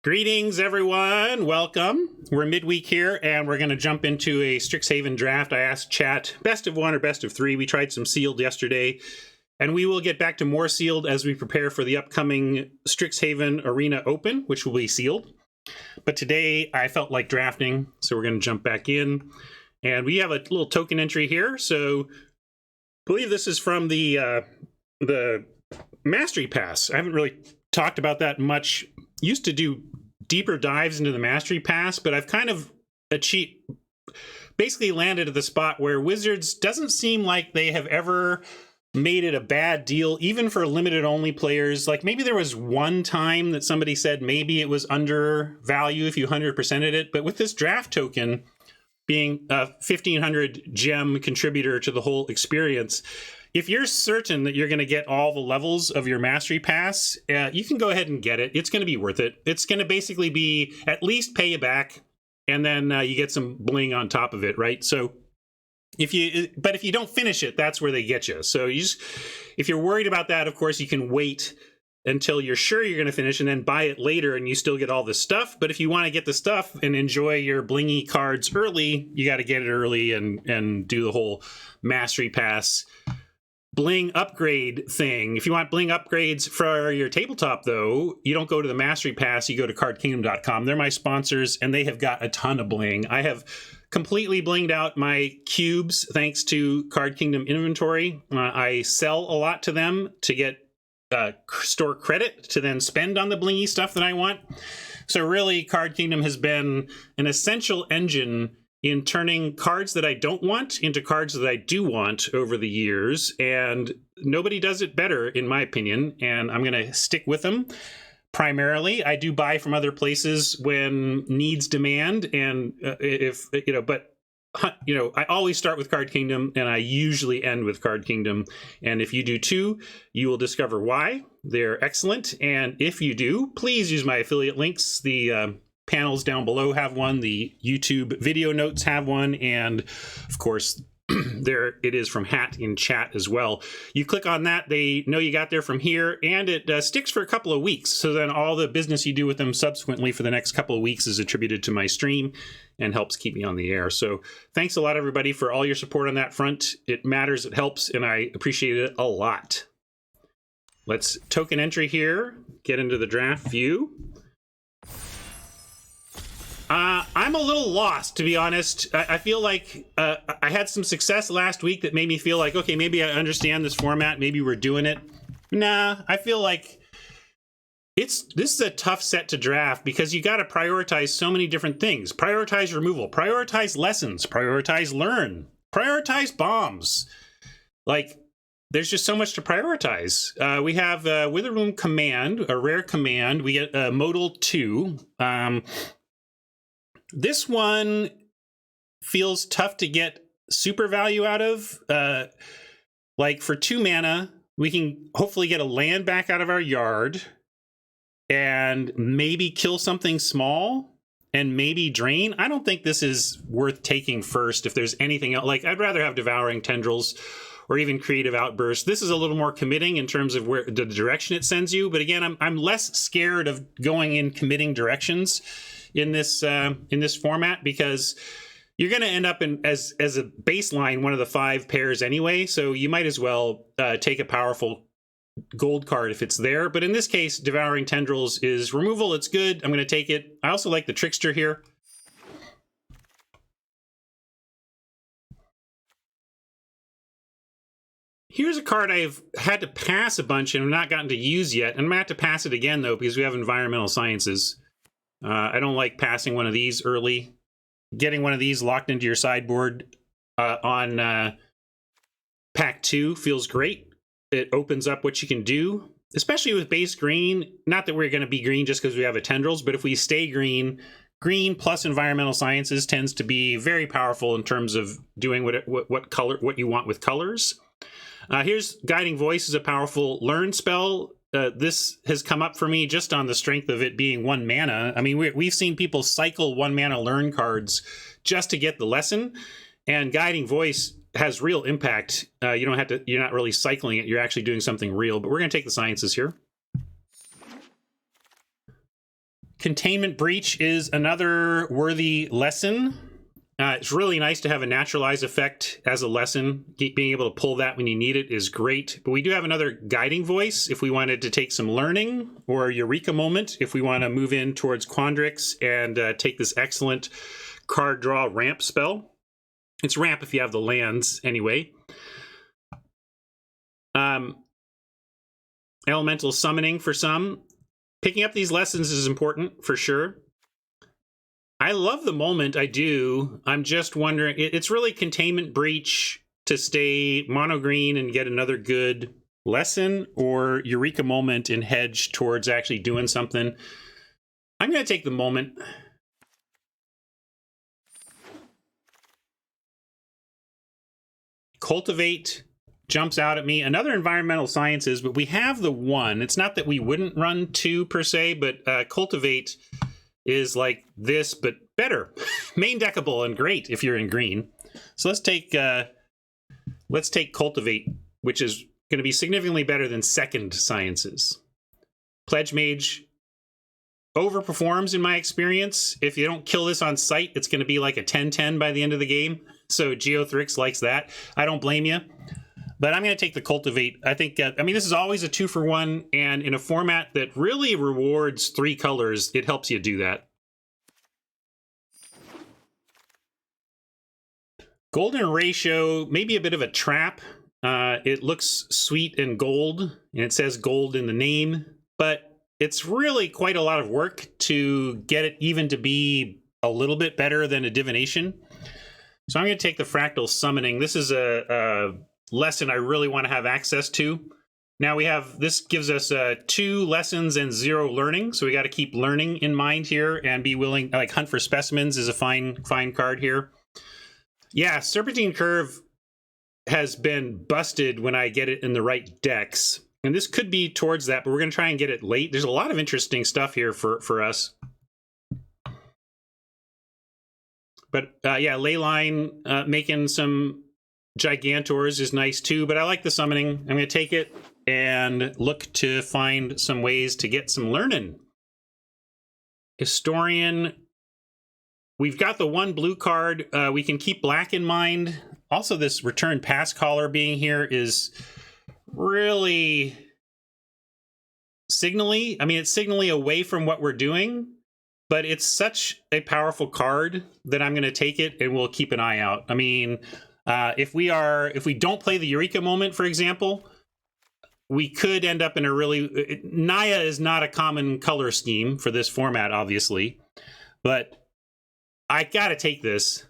Greetings, everyone. Welcome. We're midweek here, and we're going to jump into a Strixhaven draft. I asked chat, best of one or best of three. We tried some sealed yesterday, and we will get back to more sealed as we prepare for the upcoming Strixhaven Arena Open, which will be sealed. But today, I felt like drafting, so we're going to jump back in. And we have a little token entry here. So I believe this is from the Mastery Pass. I haven't really talked about that much. Used to do deeper dives into the Mastery Pass, but I've kind of basically landed at the spot where Wizards doesn't seem like they have ever made it a bad deal, even for limited only players. Like maybe there was one time that somebody said maybe it was under value if you 100%ed it, but with this draft token being a 1500 gem contributor to the whole experience, if you're certain that you're going to get all the levels of your Mastery Pass, you can go ahead and get it. It's going to be worth it. It's going to basically be at least pay you back, and then you get some bling on top of it, right? So if you don't finish it, that's where they get you. So if you're worried about that, of course, you can wait until you're sure you're going to finish and then buy it later and you still get all the stuff. But if you want to get the stuff and enjoy your blingy cards early, you got to get it early and do the whole Mastery Pass bling upgrade thing. If you want bling upgrades for your tabletop, though, you don't go to the Mastery Pass, you go to cardkingdom.com. They're my sponsors, and they have got a ton of bling. I have completely blinged out my cubes thanks to Card Kingdom inventory. I sell a lot to them to get store credit to then spend on the blingy stuff that I want. So really, Card Kingdom has been an essential engine in turning cards that I don't want into cards that I do want over the years. And nobody does it better, in my opinion. And I'm going to stick with them. Primarily, I do buy from other places when needs demand. And I always start with Card Kingdom, and I usually end with Card Kingdom. And if you do too, you will discover why. They're excellent. And if you do, please use my affiliate links. The panels down below have one, the YouTube video notes have one, and of course there it is from Hat in chat as well. You click on that, they know you got there from here, and it sticks for a couple of weeks. So then all the business you do with them subsequently for the next couple of weeks is attributed to my stream and helps keep me on the air. So thanks a lot, everybody, for all your support on that front. It matters, it helps, and I appreciate it a lot. Let's token entry here, get into the draft view. I'm a little lost, to be honest. I feel like I had some success last week that made me feel like, okay, maybe I understand this format. Maybe we're doing it. Nah, I feel like this is a tough set to draft because you got to prioritize so many different things. Prioritize removal, prioritize lessons, prioritize learn, prioritize bombs. Like, there's just so much to prioritize. We have Witherloom Command, a rare command. We get Modal 2. This one feels tough to get super value out of. Like for 2 mana, we can hopefully get a land back out of our yard and maybe kill something small and maybe drain. I don't think this is worth taking first if there's anything else. Like, I'd rather have Devouring Tendrils or even Creative Outburst. This is a little more committing in terms of where the direction it sends you. But again, I'm less scared of going in committing directions in this format because you're going to end up as a baseline one of the 5 pairs anyway. So you might as well take a powerful gold card if it's there. But in this case, Devouring Tendrils is removal. It's good. I'm going to take it. I also like the Trickster here. Here's a card I've had to pass a bunch and have not gotten to use yet. And I'm going to have to pass it again, though, because we have Environmental Sciences. I don't like passing one of these early. Getting one of these locked into your sideboard on pack 2 feels great. It opens up what you can do, especially with base green. Not that we're going to be green just because we have a Tendrils, but if we stay green, green plus Environmental Sciences tends to be very powerful in terms of doing what you want with colors. Here's Guiding Voice is a powerful learn spell. This has come up for me just on the strength of it being 1 mana. I mean, we've seen people cycle 1 mana learn cards just to get the lesson, and Guiding Voice has real impact. You're not really cycling it. You're actually doing something real, but we're going to take the Sciences here. Containment Breach is another worthy lesson. It's really nice to have a naturalized effect as a lesson. Being able to pull that when you need it is great. But we do have another Guiding Voice if we wanted to take some learning, or Eureka Moment if we want to move in towards Quandrix and take this excellent card draw ramp spell. It's ramp if you have the lands anyway. Elemental Summoning for some. Picking up these lessons is important for sure. I love the moment, I do. I'm just wondering, it's really Containment Breach to stay mono green and get another good lesson, or Eureka Moment and hedge towards actually doing something. I'm going to take the moment. Cultivate jumps out at me. Another Environmental Sciences, but we have the one. It's not that we wouldn't run two per se, but Cultivate is like this, but better. Main deckable and great if you're in green. So let's take Cultivate, which is going to be significantly better than second Sciences. Pledge Mage overperforms in my experience. If you don't kill this on sight, it's going to be like a 10-10 by the end of the game. So Geothrix likes that. I don't blame you. But I'm going to take the Cultivate. I think, I mean, this is always a 2-for-1, and in a format that really rewards 3 colors, it helps you do that. Golden Ratio, maybe a bit of a trap. It looks sweet and gold, and it says gold in the name, but it's really quite a lot of work to get it even to be a little bit better than a Divination. So I'm going to take the Fractal Summoning. This is a lesson I really want to have access to. Now we have, this gives us 2 lessons and 0 learning, so we got to keep learning in mind here and be willing, like Hunt for Specimens is a fine card here. Yeah, Serpentine Curve has been busted when I get it in the right decks, and this could be towards that, but we're going to try and get it late. There's a lot of interesting stuff here for us. But yeah, Leyline making some Gigantors is nice too, but I like the summoning. I'm going to take it and look to find some ways to get some learning. Historian, we've got the 1 blue card. We can keep black in mind. Also, this Return Pass Caller being here is really signally. I mean, it's signally away from what we're doing, but it's such a powerful card that I'm going to take it and we'll keep an eye out. I mean, if we don't play the Eureka Moment, for example, we could end up in a really... Naya is not a common color scheme for this format, obviously, but I gotta take this.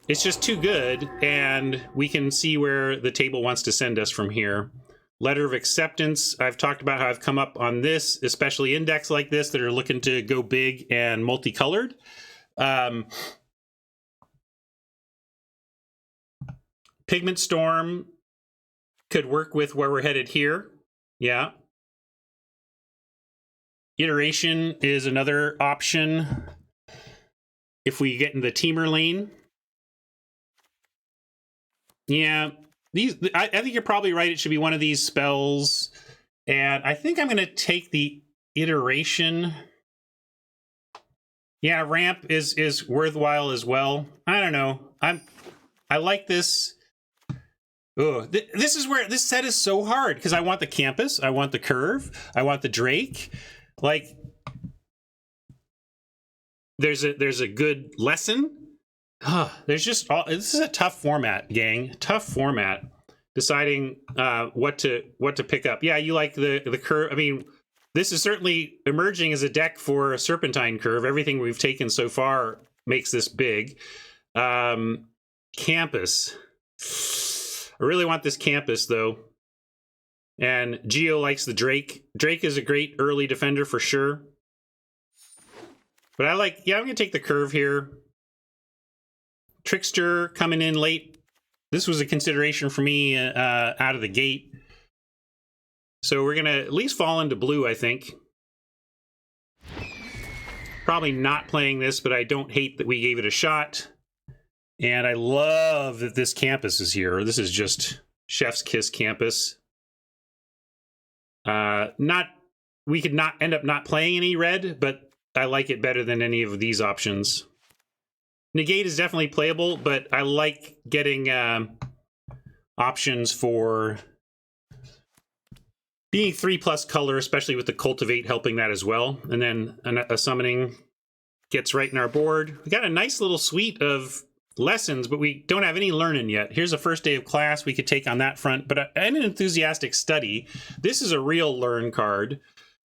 It's just too good, and we can see where the table wants to send us from here. Letter of Acceptance, I've talked about how I've come up on this, especially in decks like this that are looking to go big and multicolored. Pigment Storm could work with where we're headed here. Yeah. Iteration is another option if we get in the Teamer lane. Yeah, I think you're probably right. It should be one of these spells. And I think I'm going to take the Iteration. Yeah, ramp is worthwhile as well. I don't know. I like this. Oh, this is where this set is so hard because I want the Campus, I want the Curve, I want the Drake. Like, there's a good lesson. There's just this is a tough format, gang. Tough format. Deciding what to pick up. Yeah, you like the Curve. I mean, this is certainly emerging as a deck for a Serpentine Curve. Everything we've taken so far makes this big. Campus. I really want this Campus, though. And Geo likes the Drake. Drake is a great early defender for sure. But I'm going to take the Curve here. Trickster coming in late. This was a consideration for me out of the gate. So we're going to at least fall into blue, I think. Probably not playing this, but I don't hate that we gave it a shot. And I love that this Campus is here. This is just Chef's Kiss Campus. We could not end up not playing any red, but I like it better than any of these options. Negate is definitely playable, but I like getting options for being 3+ color, especially with the Cultivate helping that as well. And then a summoning gets right in our board. We got a nice little suite of lessons, but we don't have any learning yet. Here's a first day of class we could take on that front, but an enthusiastic study. This is a real learn card,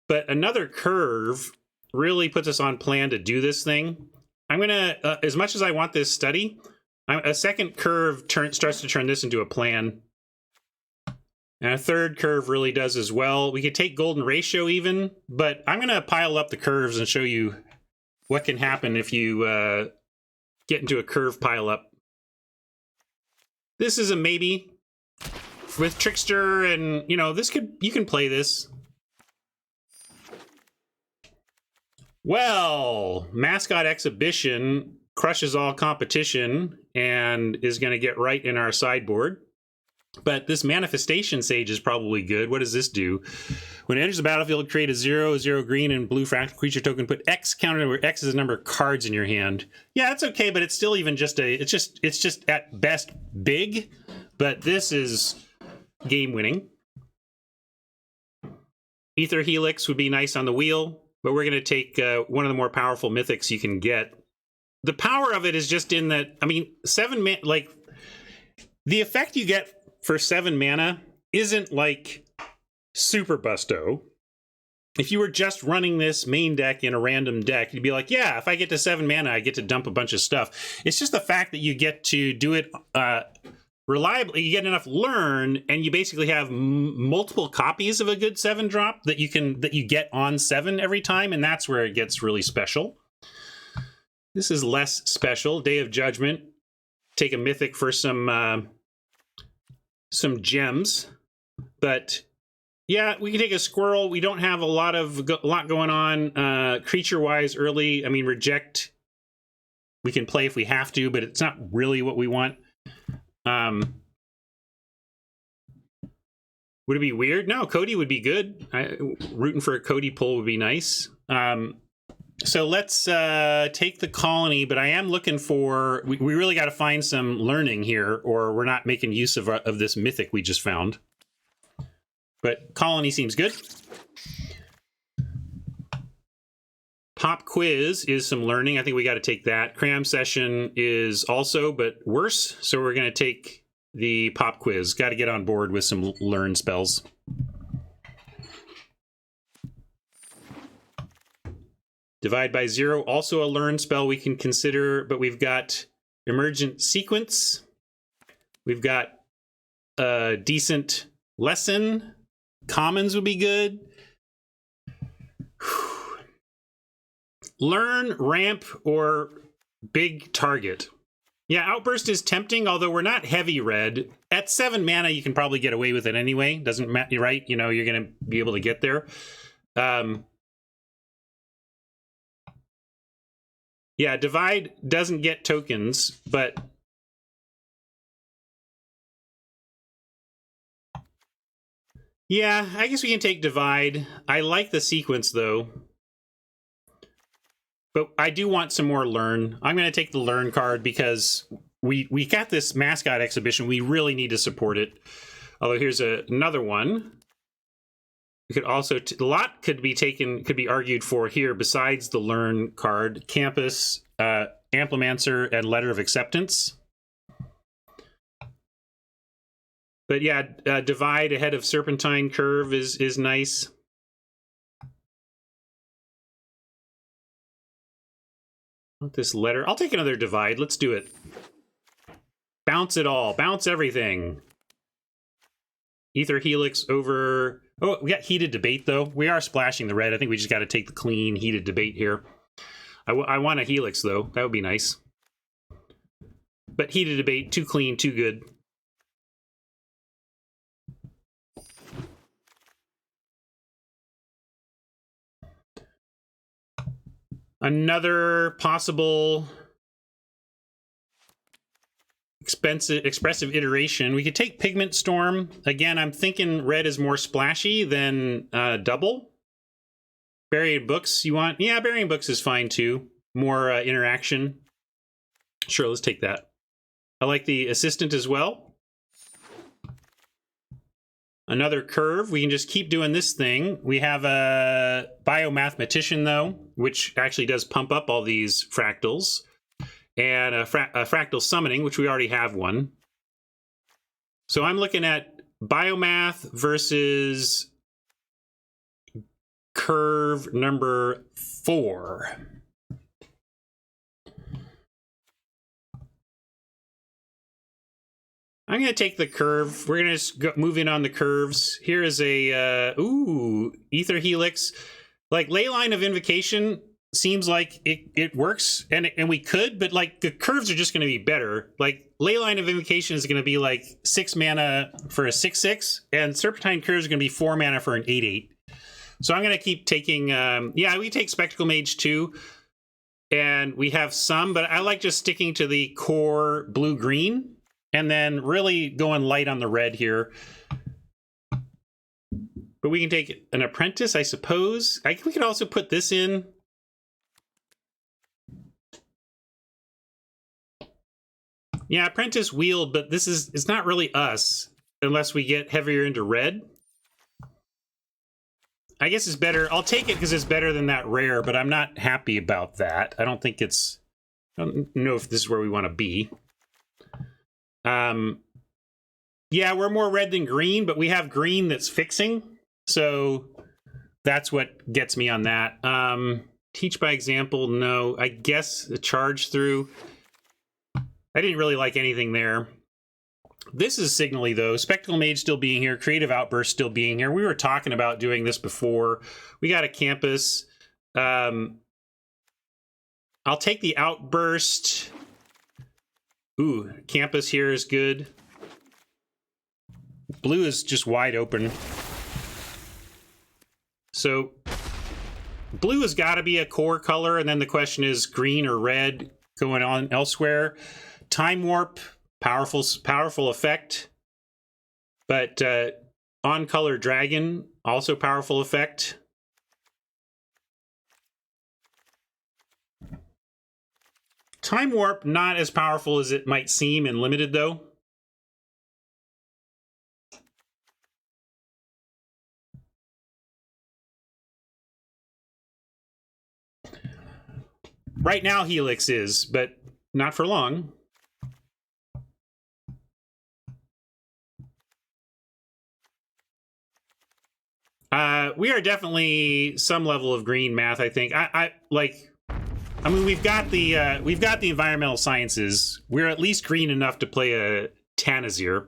but another curve really puts us on plan to do this thing. I'm gonna, as much as I want this study, a second curve starts to turn this into a plan. And a third curve really does as well. We could take golden ratio even, but I'm gonna pile up the curves and show you what can happen if you get into a curve pile up. This is a maybe with Trickster, and you know, you can play this. Well, Mascot Exhibition crushes all competition and is going to get right in our sideboard. But this Manifestation Sage is probably good. What does this do? When it enters the battlefield, create a 0/0 green and blue fractal creature token. Put X counter where X is the number of cards in your hand. Yeah, it's okay, but it's still even just it's just at best big. But this is game winning. Ether Helix would be nice on the wheel, but we're going to take one of the more powerful mythics you can get. The power of it is just in that, I mean, 7 mana, like the effect you get for 7 mana isn't like super busto. If you were just running this main deck in a random deck, you'd be like, yeah, if I get to 7 mana, I get to dump a bunch of stuff. It's just the fact that you get to do it reliably. You get enough learn, and you basically have multiple copies of a good 7-drop that you get on 7 every time, and that's where it gets really special. This is less special. Day of Judgment. Take a mythic for some gems, but yeah, we can take a squirrel. We don't have a lot going on creature wise early. I mean, reject we can play if we have to, but it's not really what we want. Would it be weird? No, Cody would be good. Rooting for a Cody pull would be nice. So let's take the colony, but I am looking for, we really got to find some learning here, or we're not making use of this mythic we just found. But colony seems good. Pop quiz is some learning. I think we got to take that. Cram session is also, but worse. So we're going to take the pop quiz. Got to get on board with some learn spells. Divide by 0, also a learn spell we can consider, but we've got Emergent Sequence. We've got a decent lesson. Commons would be good. Learn, ramp, or big target. Yeah, Outburst is tempting, although we're not heavy red. At 7 mana, you can probably get away with it anyway. Doesn't matter, right? You know, you're going to be able to get there. Yeah, Divide doesn't get tokens, but yeah, I guess we can take Divide. I like the sequence, though. But I do want some more learn. I'm going to take the learn card because we got this Mascot Exhibition. We really need to support it. Although here's another one. We could also, a lot could be argued for here besides the learn card. Campus, Amplimancer, and Letter of Acceptance. But yeah, Divide ahead of Serpentine Curve is nice. This letter. I'll take another Divide. Let's do it. Bounce it all. Bounce everything. Ether Helix over... Oh, we got Heated Debate, though. We are splashing the red. I think we just got to take the clean Heated Debate here. I want a Helix, though. That would be nice. But Heated Debate, too clean, too good. Another possible expressive iteration. We could take Pigment Storm. Again, I'm thinking red is more splashy than double. Burying books you want? Yeah, burying books is fine too. More interaction. Sure, let's take that. I like the assistant as well. Another curve. We can just keep doing this thing. We have a biomathematician, though, which actually does pump up all these fractals. And a fractal summoning, which we already have one. So I'm looking at biomath versus curve number 4. I'm going to take the curve. We're going to just move in on the curves. Here is a, Ether Helix. Like, Leyline of Invocation seems like it works, and we could, but, like, the curves are just going to be better. Like, Leyline of Invocation is going to be, like, 6 mana for a 6/6, and Serpentine Curve is going to be 4 mana for an 8/8. So I'm going to keep taking, we take Spectacle Mage, too. And we have some, but I like just sticking to the core blue-green. And then really going light on the red here. But we can take an apprentice, I suppose. We could also put this in. Yeah, apprentice wield, but it's not really us unless we get heavier into red. I guess it's better. I'll take it because it's better than that rare, but I'm not happy about that. I don't know if this is where we want to be. Yeah, we're more red than green, but we have green that's fixing. So that's what gets me on that. Teach by example, no. I guess a charge through. I didn't really like anything there. This is Signally, though. Spectacle Mage still being here. Creative Outburst still being here. We were talking about doing this before. We got a Campus. I'll take the Outburst. Ooh, Campus here is good. Blue is just wide open. So blue has got to be a core color, and then the question is green or red going on elsewhere. Time Warp, powerful effect. But On Color Dragon, also powerful effect. Time Warp, not as powerful as it might seem in Limited, though. Right now, Helix is, but not for long. We are definitely some level of green math, I think. I mean, we've got the environmental sciences. We're at least green enough to play a Tanazir.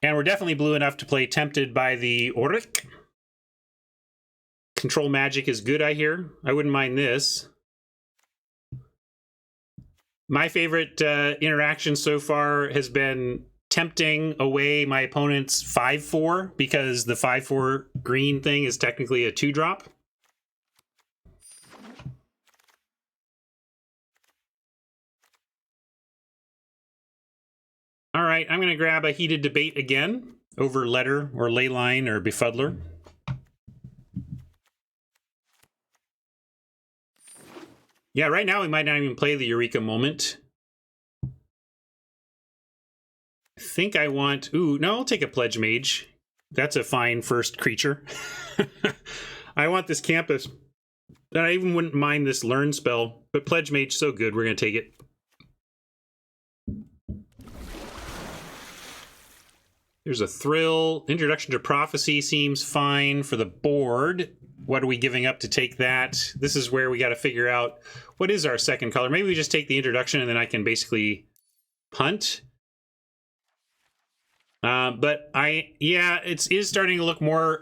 And we're definitely blue enough to play Tempted by the Auric. Control Magic is good, I hear. I wouldn't mind this. My favorite interaction so far has been tempting away my opponent's 5/4 because the 5/4 green thing is technically a 2-drop. All right, I'm going to grab a Heated Debate again over Letter or Leyline or Befuddler. Yeah, right now we might not even play the Eureka Moment. I think I want... Ooh, no, I'll take a Pledge Mage. That's a fine first creature. I want this Campus. I even wouldn't mind this Learn spell, but Pledge Mage so good, we're going to take it. There's a Thrill. Introduction to Prophecy seems fine for the board. What are we giving up to take that? This is where we got to figure out what is our second color. Maybe we just take the introduction and then I can basically punt. But it is starting to look more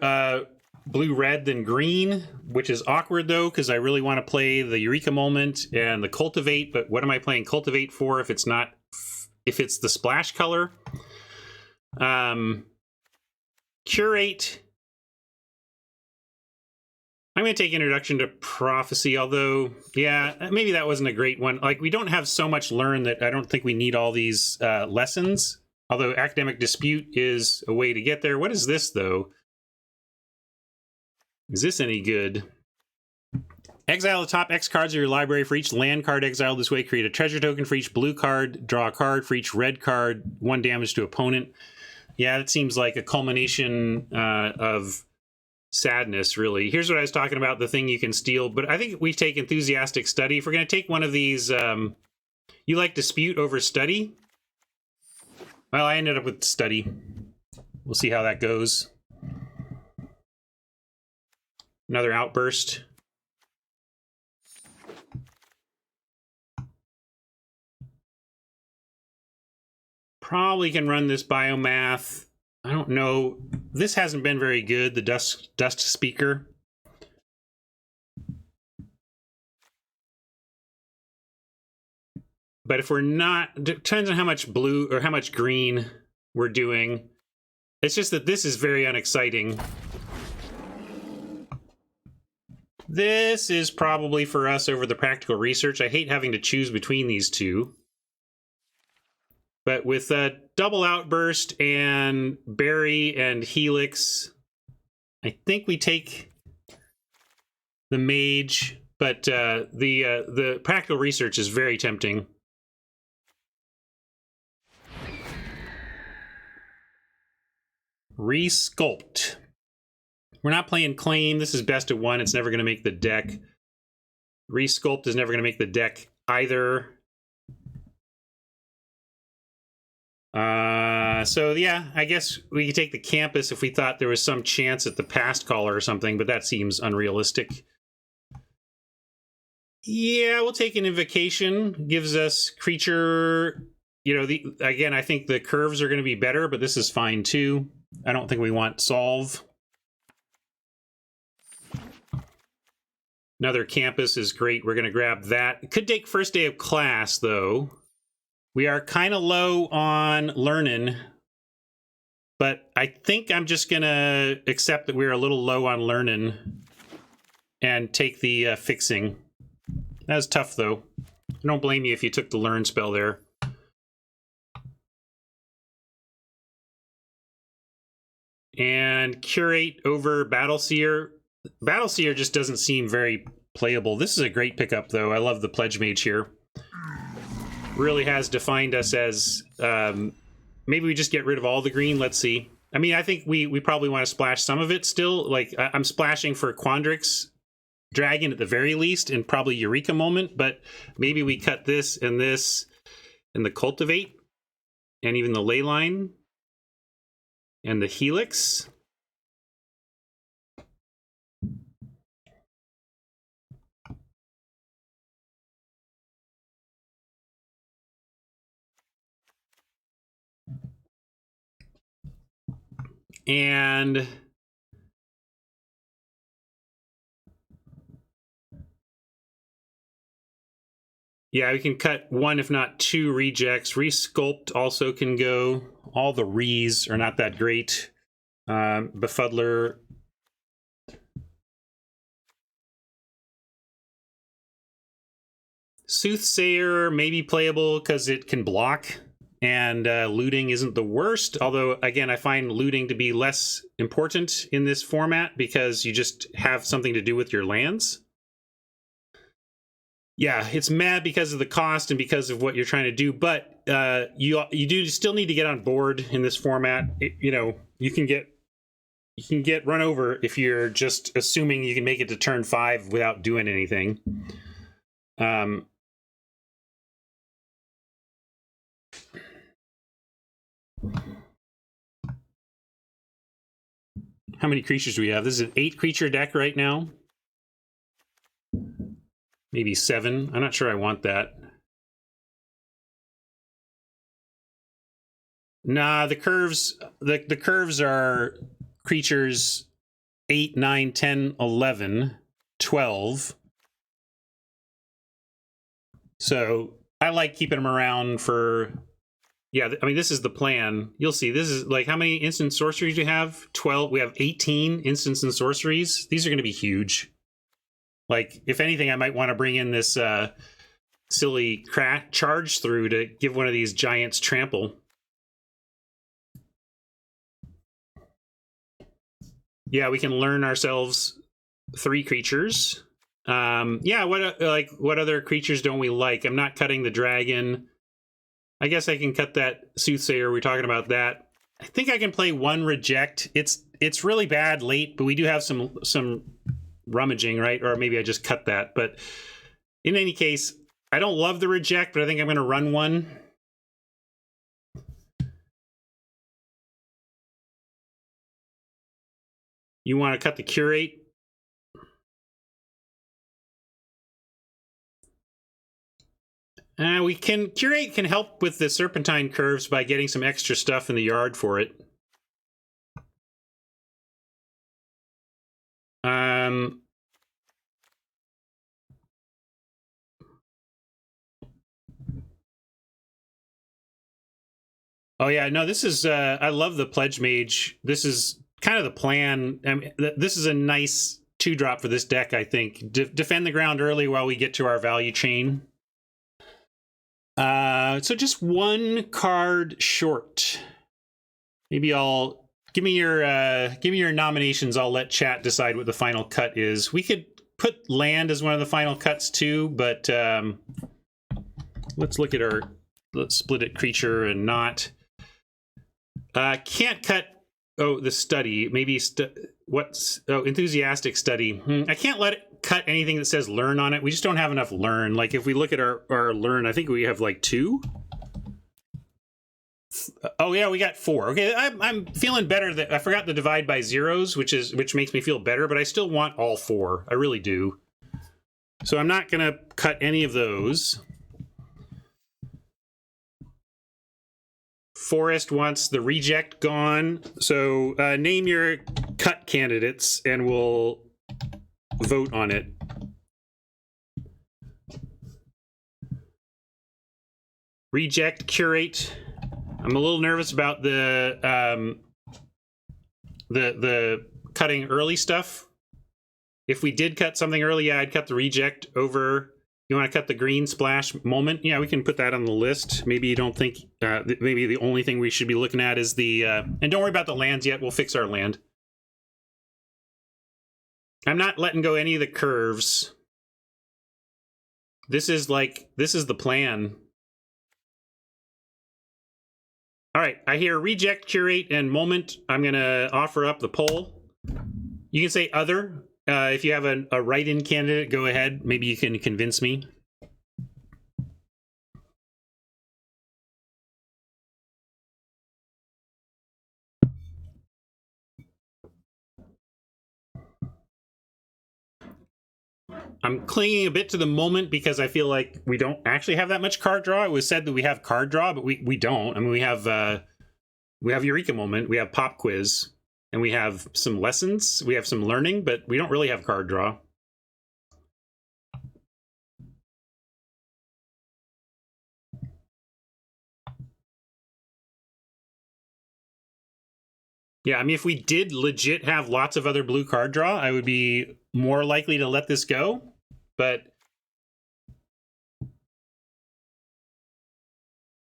blue-red than green, which is awkward though, because I really want to play the Eureka Moment and the Cultivate. But what am I playing Cultivate for if it's not, if it's the splash color? Curate. I'm going to take Introduction to Prophecy, although, yeah, maybe that wasn't a great one. Like, we don't have so much Learn that I don't think we need all these lessons. Although Academic Dispute is a way to get there. What is this, though? Is this any good? Exile the top X cards of your library. For each land card exiled this way, create a treasure token. For each blue card, draw a card. For each red card, 1 damage to opponent. Yeah, it seems like a culmination of sadness, really. Here's what I was talking about, the thing you can steal. But I think we take Enthusiastic Study. If we're going to take one of these, you like Dispute over Study? Well, I ended up with Study. We'll see how that goes. Another Outburst. Probably can run this Biomath. I don't know. This hasn't been very good, the Dust Speaker. But if we're not, depends on how much blue or how much green we're doing. It's just that this is very unexciting. This is probably for us over the Practical Research. I hate having to choose between these two. But with Double Outburst and Berry and Helix, I think we take the Mage. But the Practical Research is very tempting. Resculpt. We're not playing Claim. This is best of 1. It's never going to make the deck. Resculpt is never going to make the deck either. So yeah, I guess we could take the Campus if we thought there was some chance at the Past Caller or something, but that seems unrealistic. Yeah, we'll take an Invocation. Gives us creature. You know, again, I think the curves are going to be better, but this is fine too. I don't think we want Solve. Another Campus is great. We're going to grab that. It could take First Day of Class, though. We are kind of low on Learning, but I think I'm just going to accept that we're a little low on Learning and take the Fixing. That was tough, though. I don't blame you if you took the Learn spell there. And Curate over Battleseer. Battleseer just doesn't seem very playable. This is a great pickup, though. I love the Pledge Mage here. Really has defined us as... maybe we just get rid of all the green. Let's see. I mean, I think we probably want to splash some of it still. Like, I'm splashing for Quandrix Dragon at the very least, and probably Eureka Moment, but maybe we cut this and the Cultivate, and even the Leyline, and the Helix. And yeah, we can cut 1, if not 2 rejects. Resculpt also can go. All the Rees are not that great. Befuddler. Soothsayer may be playable because it can block. And looting isn't the worst, although, again, I find looting to be less important in this format because you just have something to do with your lands. Yeah, it's mad because of the cost and because of what you're trying to do, but you do still need to get on board in this format. You know, you can get run over if you're just assuming you can make it to turn 5 without doing anything. How many creatures do we have? This is an 8 creature deck right now. Maybe 7. I'm not sure I want that. Nah, the curves are creatures 8, 9, 10, 11, 12. So I like keeping them around for... Yeah, I mean, this is the plan. You'll see. This is like, how many instant sorceries do you have? 12. We have 18 instants and sorceries. These are going to be huge. Like, if anything, I might want to bring in this silly charge through to give one of these giants trample. Yeah, we can learn ourselves 3 creatures. Yeah, what other creatures don't we like? I'm not cutting the dragon. I guess I can cut that Soothsayer. We're talking about that. I think I can play 1 reject. It's really bad late, but we do have some rummaging, right? Or maybe I just cut that. But in any case, I don't love the reject, but I think I'm going to run 1. You want to cut the curate? Curate can help with the serpentine curves by getting some extra stuff in the yard for it. Oh yeah, no, this is I love the Pledge Mage. This is kind of the plan. I mean, this is a nice 2-drop for this deck, I think. Defend the ground early while we get to our value chain. So just 1 card short. Maybe I'll give me your nominations. I'll let chat decide what the final cut is. We could put land as one of the final cuts too, but let's look at let's split it creature and not. Can't cut. Oh, the study. Maybe enthusiastic study. I can't let it cut anything that says learn on it. We just don't have enough learn. Like if we look at our learn, I think we have like 2. Oh yeah, we got 4. Okay, I'm feeling better. That I forgot the divide by zeros, which makes me feel better. But I still want all 4. I really do. So I'm not gonna cut any of those. Forest wants the reject gone. So name your cut candidates and we'll vote on it. Reject, curate. I'm a little nervous about the cutting early stuff. If we did cut something early, yeah, I'd cut the reject over. You want to cut the green splash moment? Yeah, we can put that on the list. Maybe you don't think, maybe the only thing we should be looking at is the, and don't worry about the lands yet. We'll fix our land. I'm not letting go any of the curves. This is the plan. All right, I hear reject, curate, and moment. I'm going to offer up the poll. You can say other. If you have a write-in candidate, go ahead. Maybe you can convince me. I'm clinging a bit to the moment because I feel like we don't actually have that much card draw. It was said that we have card draw, but we don't. I mean, we have Eureka Moment, we have Pop Quiz, and we have some lessons. We have some learning, but we don't really have card draw. Yeah, I mean, if we did legit have lots of other blue card draw, I would be more likely to let this go. But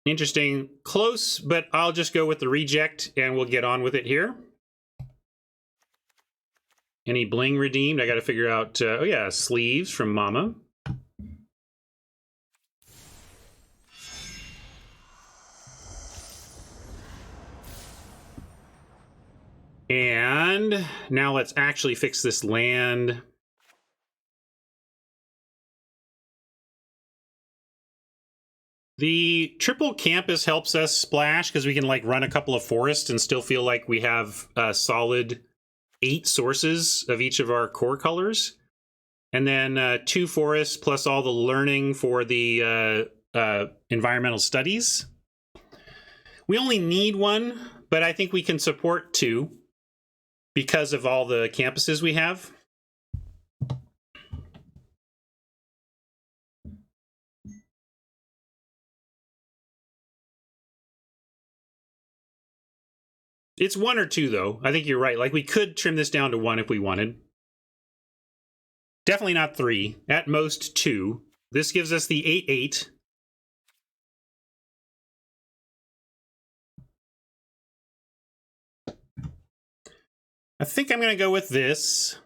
interesting, close, but I'll just go with the reject and we'll get on with it here. Any bling redeemed? I got to figure out, oh yeah, sleeves from Mama. And now let's actually fix this land. The triple campus helps us splash because we can like run a couple of forests and still feel like we have a solid 8 sources of each of our core colors. And then 2 forests plus all the learning for the environmental studies. We only need 1, but I think we can support 2 because of all the campuses we have. It's 1 or 2, though. I think you're right. Like, we could trim this down to 1 if we wanted. Definitely not 3. At most 2. This gives us the 8/8. I think I'm going to go with this.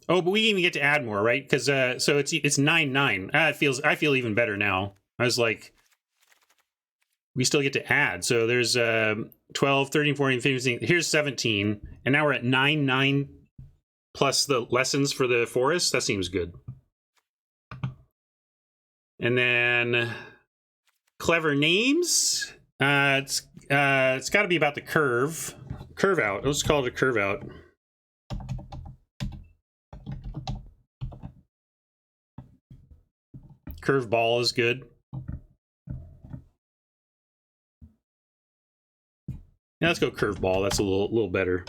Oh, but we even get to add more, right? Because so it's 9-9. I feel even better now. I was like, we still get to add. So there's 12, 13, 14, 15. Here's 17, and now we're at 9-9 plus the lessons for the forest. That seems good. And then clever names. It's got to be about the curve out. Let's call it a curve out. Curveball is good. Yeah, let's go curveball. That's a little better.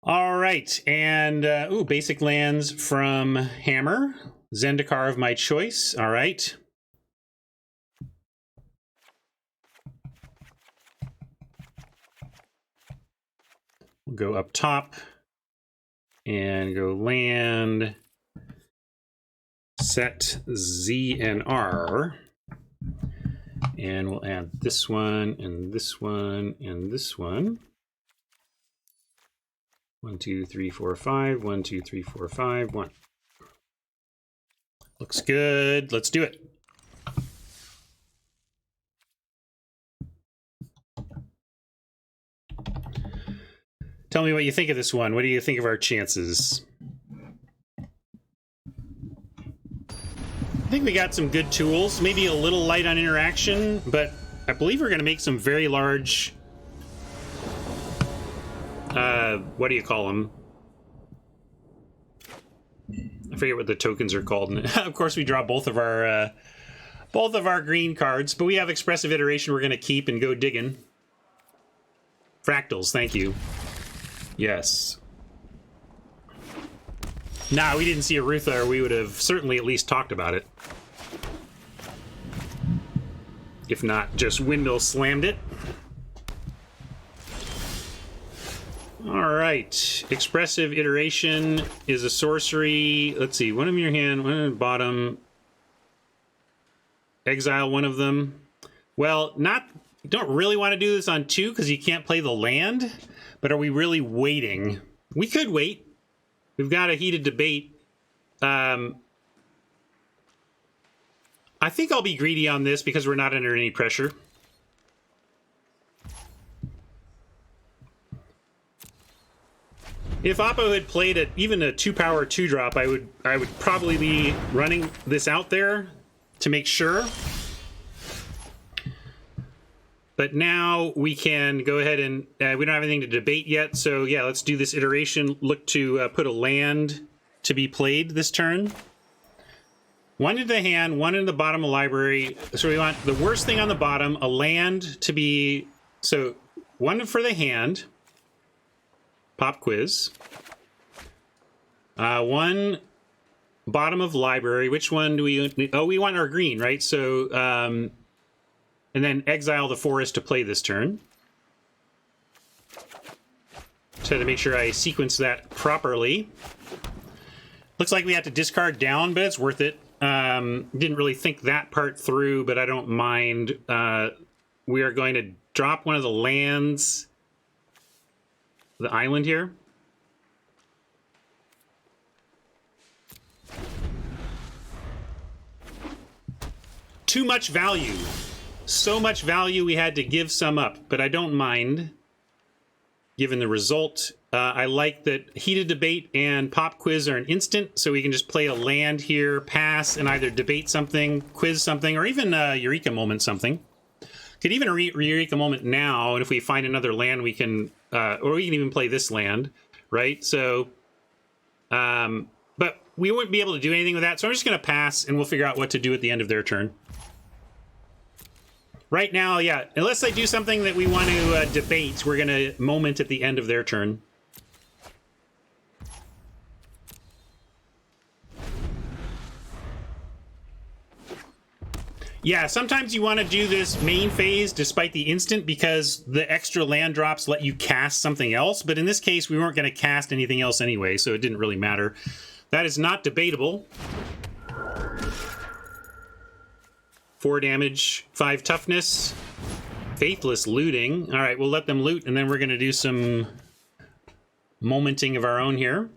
All right, and ooh, basic lands from Hammer. Zendikar of my choice. All right. We'll go up top and go land, set Z and R, and we'll add this one and this one and this one. 1, 2, 3, 4, 5. 1, 2, 3, 4, 5. 1. Looks good. Let's do it. Tell me what you think of this one. What do you think of our chances? I think we got some good tools. Maybe a little light on interaction, but I believe we're going to make some very large... what do you call them? I forget what the tokens are called. Of course, we draw both of our green cards, but we have expressive iteration we're going to keep and go digging. Fractals, thank you. Yes. Nah, we didn't see Arutha, or we would have certainly at least talked about it. If not, just windmill slammed it. All right. Expressive iteration is a sorcery. Let's see. One in your hand, one in the bottom. Exile one of them. Well, you don't really want to do this on 2 because you can't play the land. But are we really waiting? We could wait. We've got a heated debate. I think I'll be greedy on this because we're not under any pressure. If Oppo had played even a 2-power 2-drop, I would probably be running this out there to make sure. But now we can go ahead and we don't have anything to debate yet. So yeah, let's do this iteration. Look to put a land to be played this turn. 1 into the hand, 1 in the bottom of the library. So we want the worst thing on the bottom, a land to be, so 1 for the hand. Pop quiz. 1 bottom of library. Which one do we... Oh, we want our green, right? So, and then exile the forest to play this turn. So to make sure I sequence that properly. Looks like we have to discard down, but it's worth it. Didn't really think that part through, but I don't mind. We are going to drop one of the lands... the island here. Too much value. So much value we had to give some up, but I don't mind given the result. I like that heated debate and pop quiz are an instant, so we can just play a land here, pass, and either debate something, quiz something, or even Eureka Moment something. Could even Eureka Moment now, and if we find another land, we can, or we can even play this land, right? So, but we wouldn't be able to do anything with that, so I'm just going to pass, and we'll figure out what to do at the end of their turn. Right now, yeah, unless they do something that we want to debate, we're going to moment at the end of their turn. Yeah, sometimes you want to do this main phase despite the instant because the extra land drops let you cast something else. But in this case, we weren't going to cast anything else anyway, so it didn't really matter. That is not debatable. 4 damage, 5 toughness. Faithless looting. All right, we'll let them loot, and then we're going to do some momenting of our own here.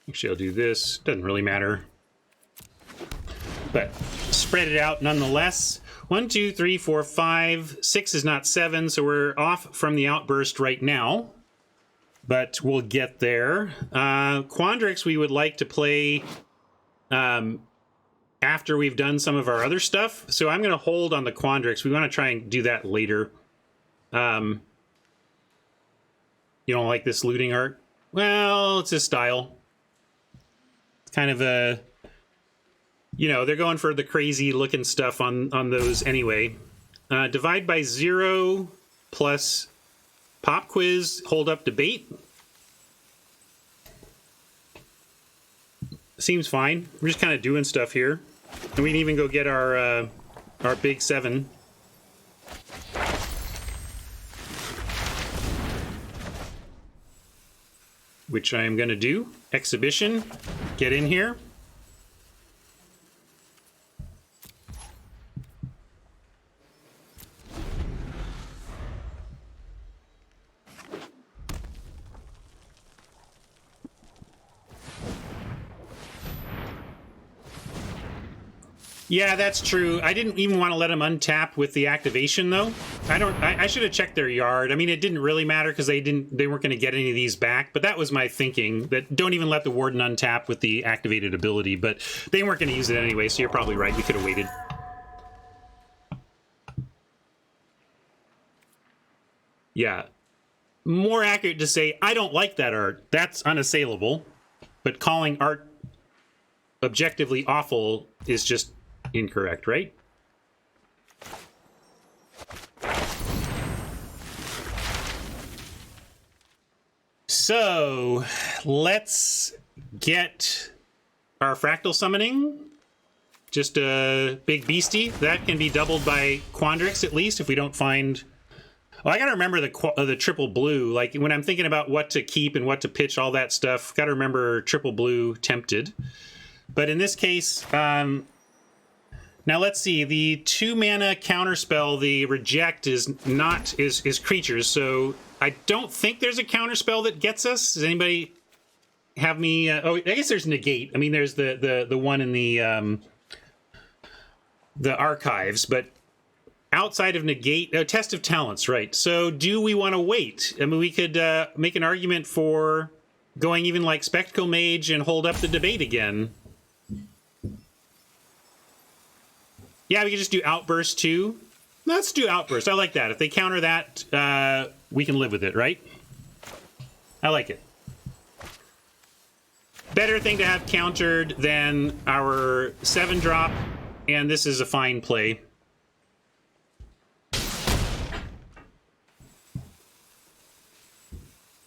Actually, I'll do this. Doesn't really matter. But spread it out nonetheless. 1, 2, 3, 4, 5. 6 is not 7, so we're off from the outburst right now. But we'll get there. Quandrix we would like to play after we've done some of our other stuff. So I'm going to hold on the Quandrix. We want to try and do that later. You don't like this looting art? Well, it's his style. It's kind of a... You know, they're going for the crazy looking stuff on those anyway. Divide by 0 plus pop quiz, hold up debate. Seems fine. We're just kind of doing stuff here. And we can even go get our big 7. Which I am going to do. Exhibition. Get in here. Yeah, that's true. I didn't even want to let them untap with the activation, though. I should have checked their yard. I mean, it didn't really matter because they weren't going to get any of these back. But that was my thinking. That don't even let the warden untap with the activated ability. But they weren't going to use it anyway, so you're probably right. We could have waited. Yeah, more accurate to say I don't like that art. That's unassailable. But calling art objectively awful is just incorrect, right? So let's get our fractal summoning. Just a big beastie. That can be doubled by Quandrix at least if we don't find... Oh, I gotta remember the triple blue. Like when I'm thinking about what to keep and what to pitch, all that stuff, gotta remember triple blue tempted. But in this case, now let's see, the 2 mana counterspell, the reject is creatures, so I don't think there's a counterspell that gets us. Does anybody have me? Oh, I guess there's negate. I mean, there's the one in the archives, but outside of negate, test of talents, right? So do we want to wait? I mean, we could make an argument for going even like Spectacle Mage and hold up the debate again. Yeah, we can just do Outburst too. Let's do Outburst. I like that. If they counter that, we can live with it, right? I like it. Better thing to have countered than our 7-drop, and this is a fine play.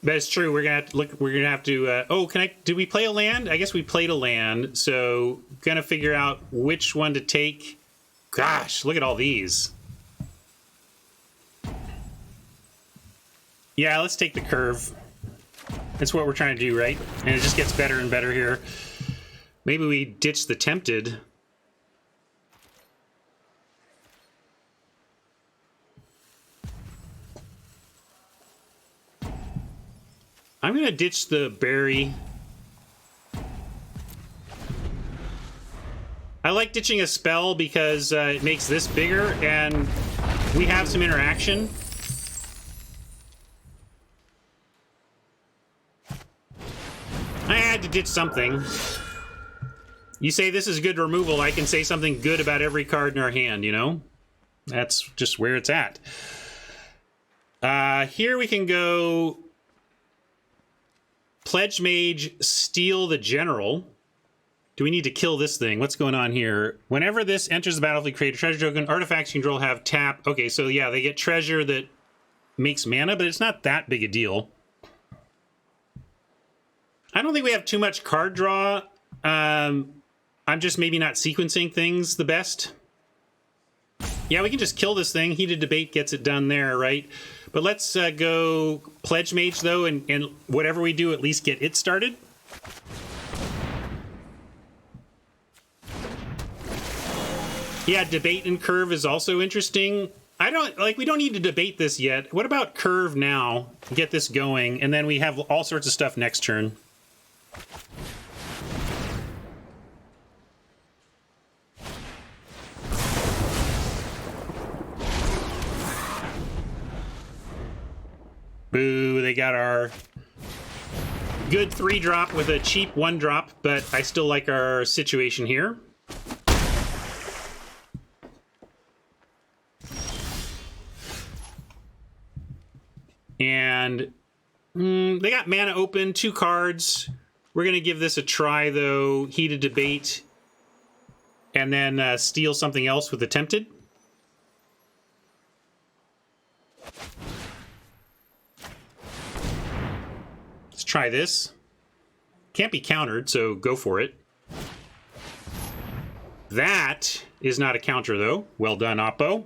That's true. We're gonna have to look. We're gonna have to. Oh, did we play a land? I guess we played a land. So gonna figure out which one to take. Gosh, look at all these. Yeah, let's take the curve. That's what we're trying to do, right? And it just gets better and better here. Maybe we ditch the tempted. I'm going to ditch the berry. I like ditching a spell because it makes this bigger and we have some interaction. I had to ditch something. You say this is good removal, I can say something good about every card in our hand, you know? That's just where it's at. Here we can go... Pledge Mage, steal the General. Do we need to kill this thing? What's going on here? Whenever this enters the battlefield, create a treasure token. Artifacts you control have tap. Okay, so yeah, they get treasure that makes mana, but it's not that big a deal. I don't think we have too much card draw. I'm just maybe not sequencing things the best. Yeah, we can just kill this thing. Heated Debate gets it done there, right? But let's go Pledge Mage, though, and whatever we do, at least get it started. Yeah, Debate and Curve is also interesting. We don't need to debate this yet. What about Curve now? Get this going, and then we have all sorts of stuff next turn. Boo, they got our good 3-drop with a cheap 1-drop, but I still like our situation here. And they got mana open, 2 cards. We're going to give this a try, though. Heated Debate. And then steal something else with Attempted. Let's try this. Can't be countered, so go for it. That is not a counter, though. Well done, Oppo.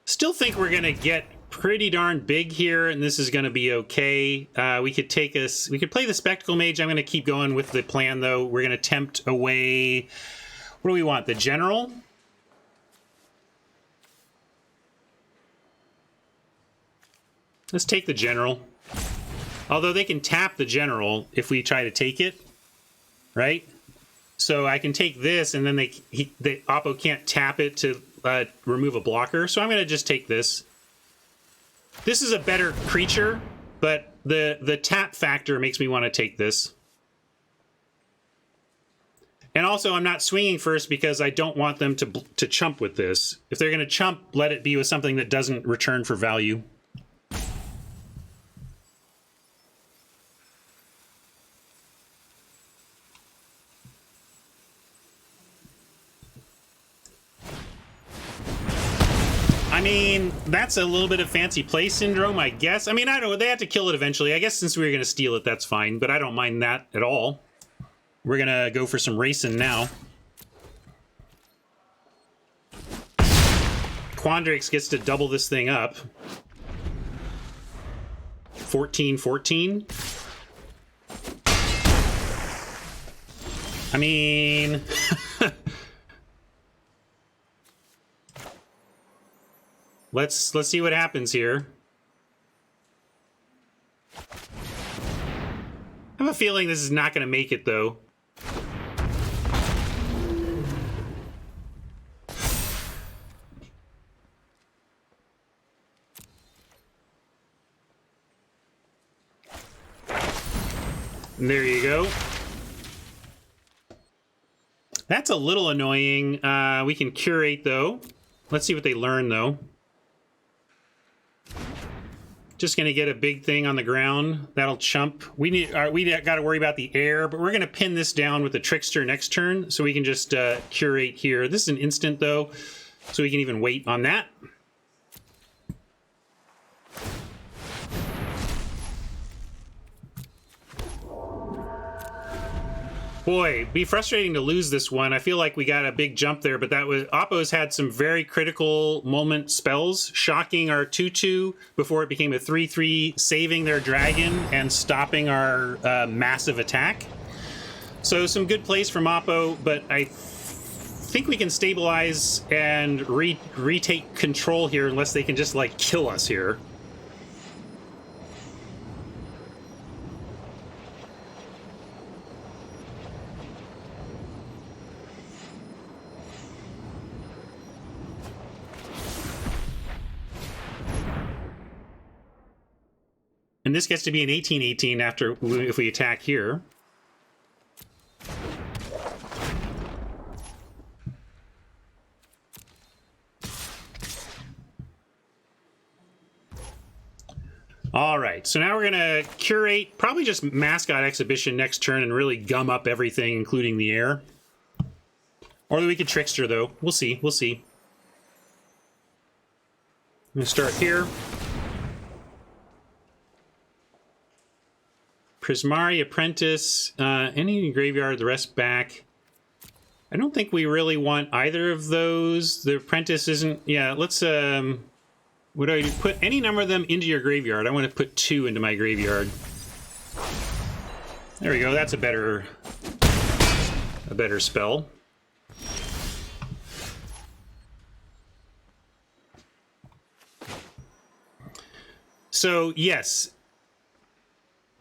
Still think we're going to get pretty darn big here, and this is going to be okay. We could play the Spectacle Mage. I'm going to keep going with the plan, though. We're going to tempt away... What do we want? The General? Let's take the General. Although they can tap the General if we try to take it, right? So I can take this, and then the Oppo can't tap it to remove a blocker. So I'm going to just take this. This is a better creature, but the tap factor makes me want to take this. And also, I'm not swinging first because I don't want them to chump with this. If they're going to chump, let it be with something that doesn't return for value. I mean, that's a little bit of fancy play syndrome, I guess. I mean, I don't know. They have to kill it eventually. I guess since we were going to steal it, that's fine. But I don't mind that at all. We're going to go for some racing now. Quandrix gets to double this thing up. 14-14. I mean... Let's see what happens here. I have a feeling this is not going to make it, though. And there you go. That's a little annoying. We can curate, though. Let's see what they learn, though. Just going to get a big thing on the ground. That'll chump. We got to worry about the air, but we're going to pin this down with the Trickster next turn, so we can just curate here. This is an instant, though, so we can even wait on that. Boy, be frustrating to lose this one. I feel like we got a big jump there, but that was Oppo's had some very critical moment spells, shocking our 2/2 before it became a 3/3, saving their dragon and stopping our massive attack. So some good plays from Oppo, but I think we can stabilize and retake control here unless they can just like kill us here. And this gets to be an 18-18 after if we attack here. All right, so now we're going to curate, probably just Mascot Exhibition next turn and really gum up everything, including the air. Or we could Trickster, though. We'll see, we'll see. I'm going to start here. Prismari, Apprentice, any in your graveyard, the rest back. I don't think we really want either of those. The Apprentice isn't... Yeah, let's... what do I do? Put any number of them into your graveyard. I want to put 2 into my graveyard. There we go. That's a better spell. So, yes.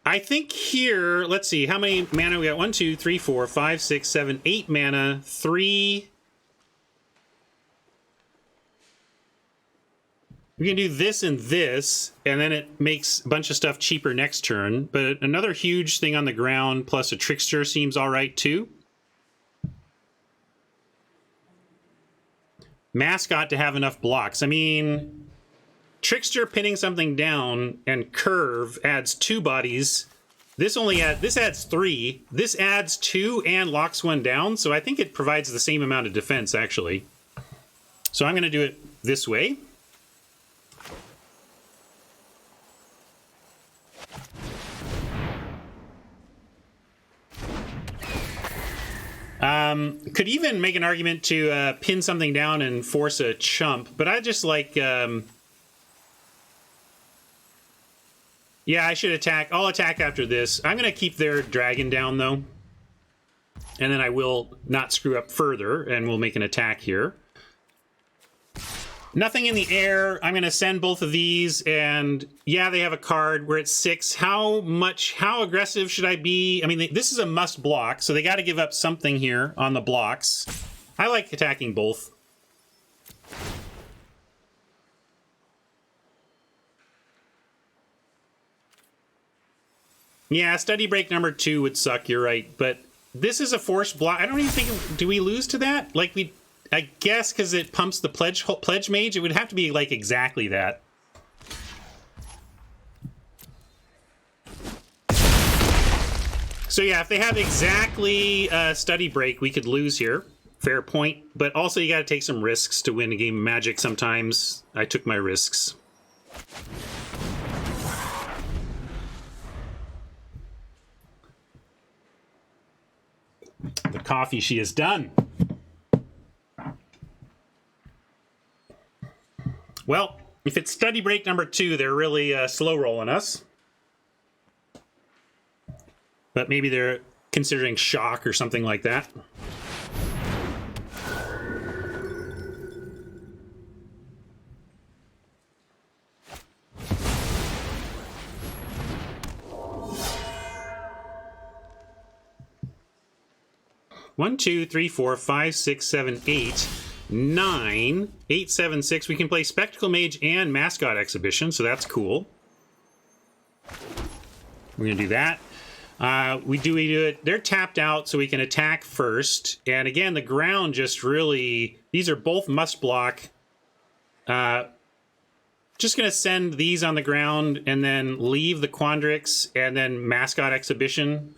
I think here, let's see, how many mana we got? 1, 2, 3, 4, 5, 6, 7, 8 mana. 3. We can do this and this, and then it makes a bunch of stuff cheaper next turn. But another huge thing on the ground, plus a Trickster seems all right, too. Mascot to have enough blocks. I mean... Trickster pinning something down and Curve adds 2 bodies. This adds 3. This adds 2 and locks 1 down. So I think it provides the same amount of defense, actually. So I'm going to do it this way. Could even make an argument to pin something down and force a chump, but I just like... Yeah, I should attack. I'll attack after this. I'm going to keep their dragon down, though. And then I will not screw up further, and we'll make an attack here. Nothing in the air. I'm going to send both of these, and yeah, they have a card. We're at 6. How aggressive should I be? I mean, this is a must block, so they got to give up something here on the blocks. I like attacking both. Yeah, study break number 2 would suck, you're right. But this is a forced block. I don't even think... Do we lose to that? Like, I guess because it pumps the pledge mage, it would have to be, like, exactly that. So, yeah, if they have exactly study break, we could lose here. Fair point. But also, you got to take some risks to win a game of Magic sometimes. I took my risks. The coffee she has done. Well, if it's study break number 2, they're really slow rolling us. But maybe they're considering shock or something like that. One, 2, 3, 4, 5, 6, 7, 8, 9, 8, 7, 6. We can play Spectacle Mage and Mascot Exhibition, so that's cool. We're going to do that. We do it. They're tapped out, so we can attack first. And again, the ground just really... These are both must block. Just going to send these on the ground and then leave the Quandrix and then Mascot Exhibition.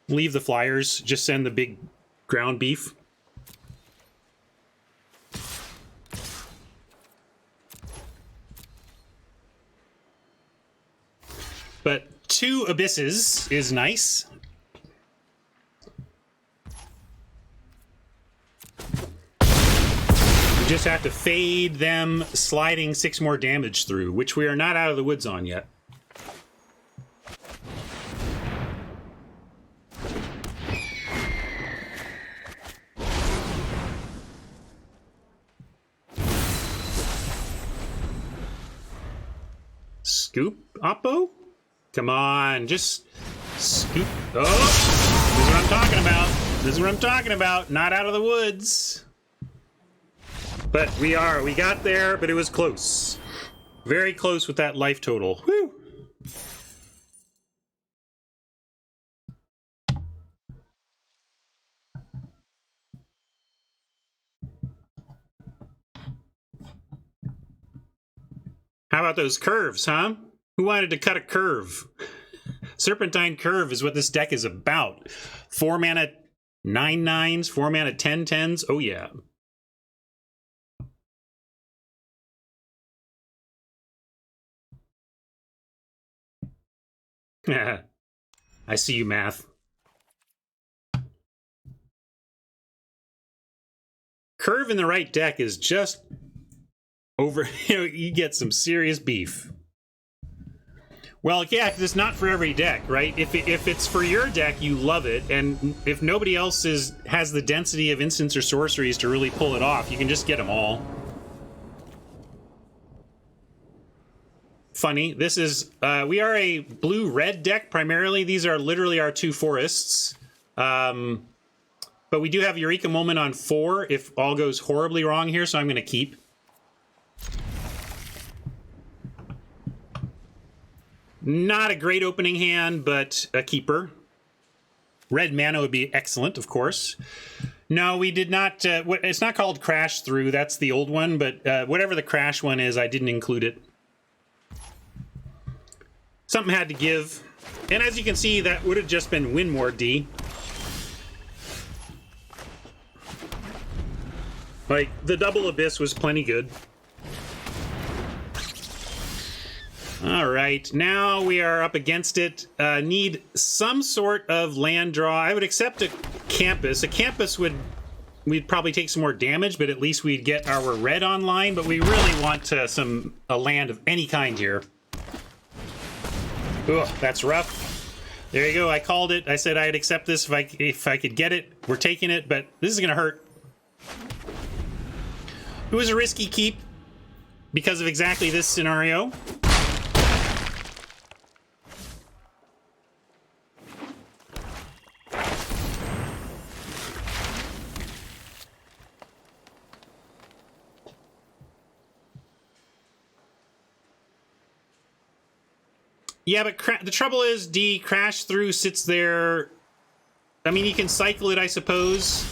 Leave the flyers, just send the big ground beef. But 2 abysses is nice. We just have to fade them sliding 6 more damage through, which we are not out of the woods on yet. Scoop Oppo? Come on, just scoop. Oh, this is what I'm talking about. This is what I'm talking about. Not out of the woods. But we got there, but it was close. Very close with that life total. Whew. How about those curves, huh? Who wanted to cut a curve? Serpentine Curve is what this deck is about. 4 mana 9/9s, 4 mana 10/10s. Oh, yeah. I see you, math. Curve in the right deck is just over. You get some serious beef. Well, yeah, because it's not for every deck, right? If it's for your deck, you love it, and if nobody else has the density of instants or sorceries to really pull it off, you can just get them all. Funny, this is we are a blue-red deck primarily. These are literally our 2 forests, but we do have Eureka Moment on 4 if all goes horribly wrong here, so I'm going to keep. Not a great opening hand, but a keeper. Red mana would be excellent, of course. No, we did not. It's not called Crash Through. That's the old one, but whatever the Crash one is, I didn't include it. Something had to give. And as you can see, that would have just been win more D. Like, the double Abyss was plenty good. All right, now we are up against it. Need some sort of land draw. I would accept a Campus. A Campus we'd probably take some more damage, but at least we'd get our red online. But we really want a land of any kind here. Ugh, that's rough. There you go. I called it. I said I'd accept this if I could get it. We're taking it, but this is gonna hurt. It was a risky keep because of exactly this scenario. Yeah, but the trouble is, Crash Through sits there. I mean, you can cycle it, I suppose.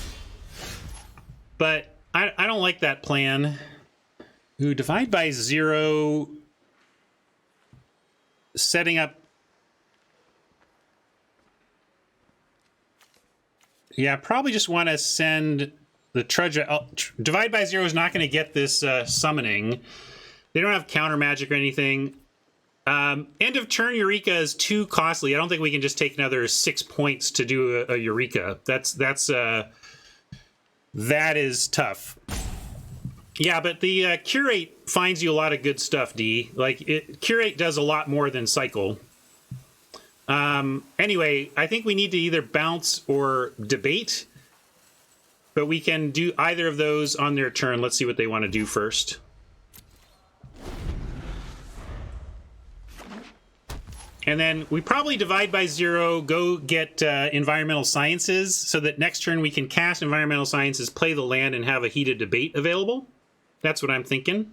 But I don't like that plan. Ooh, divide by 0. Setting up. Yeah, probably just want to send the Trudge. Divide by 0 is not going to get this summoning. They don't have counter magic or anything. End of turn Eureka is too costly. I don't think we can just take another 6 points to do a Eureka. That is tough. Yeah, but the Curate finds you a lot of good stuff, D. Like, Curate does a lot more than cycle. Anyway, I think we need to either bounce or debate, but we can do either of those on their turn. Let's see what they want to do first. And then we probably divide by 0, go get Environmental Sciences, so that next turn we can cast Environmental Sciences, play the land, and have a heated debate available. That's what I'm thinking.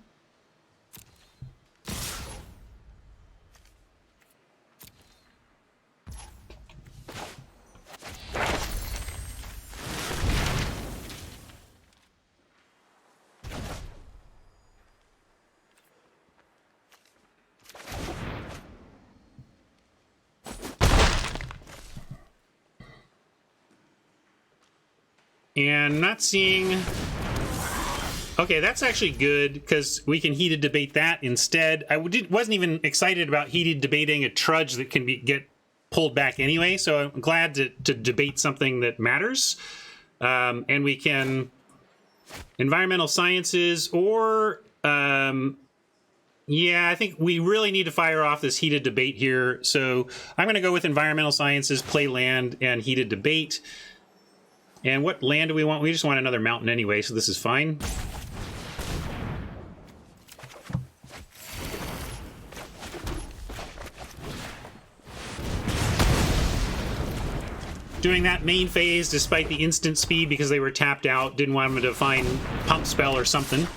And not seeing... Okay, that's actually good, because we can heated debate that instead. I wasn't even excited about heated debating a Trudge that can get pulled back anyway, so I'm glad to debate something that matters. And we can... Environmental Sciences, or... yeah, I think we really need to fire off this heated debate here, so I'm going to go with Environmental Sciences, play land, and heated debate. And what land do we want? We just want another mountain anyway, so this is fine. Doing that main phase despite the instant speed because they were tapped out. Didn't want them to find Pump Spell or something.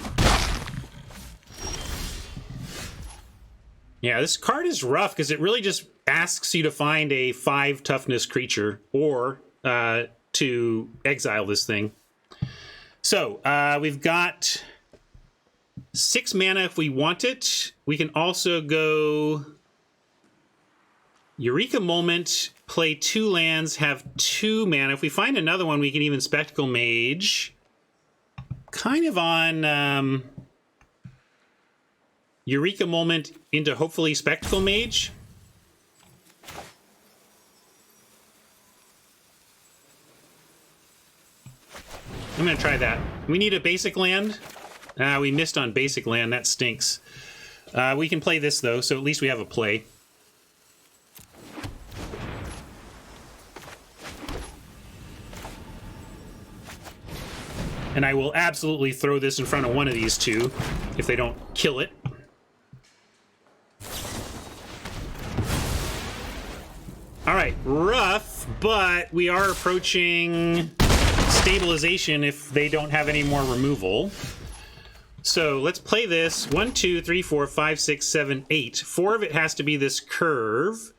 Yeah, this card is rough because it really just asks you to find a 5 toughness creature or to exile this thing. So we've got 6 mana if we want it. We can also go Eureka Moment, play 2 lands, have 2 mana. If we find another one, we can even Spectacle Mage. Kind of on Eureka Moment into hopefully Spectacle Mage. I'm gonna try that. We need a basic land. We missed on basic land. That stinks. We can play this, though, so at least we have a play. And I will absolutely throw this in front of one of these two if they don't kill it. All right, rough, but we are approaching stabilization if they don't have any more removal. So let's play this. 1, 2, 3, 4, 5, 6, 7, 8. 4 of it has to be this curve.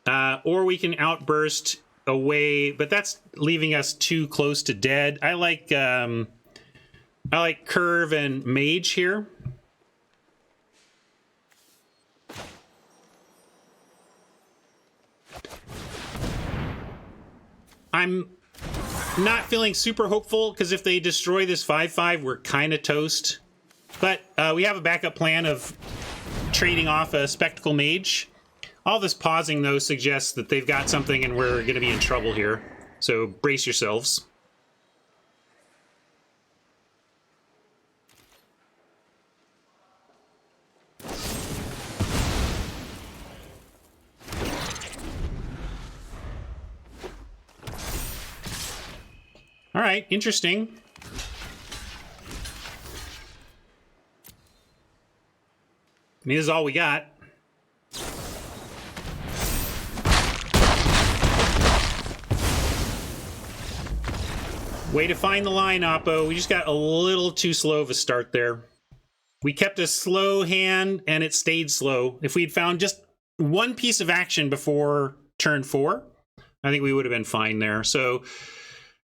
Or we can outburst away, but that's leaving us too close to dead. I like curve and mage here. I'm not feeling super hopeful, because if they destroy this 5/5, we're kind of toast. But we have a backup plan of trading off a Spectacle Mage. All this pausing, though, suggests that they've got something and we're going to be in trouble here. So brace yourselves. All right, interesting. I mean, this is all we got. Way to find the line, Oppo. We just got a little too slow of a start there. We kept a slow hand, and it stayed slow. If we'd found just one piece of action before turn 4, I think we would have been fine there. So,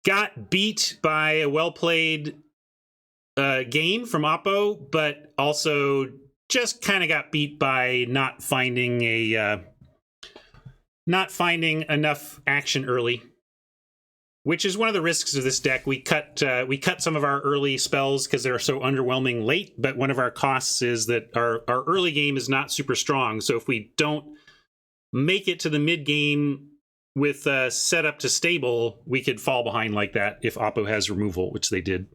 got beat by a well-played game from Oppo, but also just kind of got beat by not finding enough action early. Which is one of the risks of this deck. We cut some of our early spells because they're so underwhelming late, but one of our costs is that our early game is not super strong. So if we don't make it to the mid game with setup to stable, we could fall behind like that if Oppo has removal, which they did.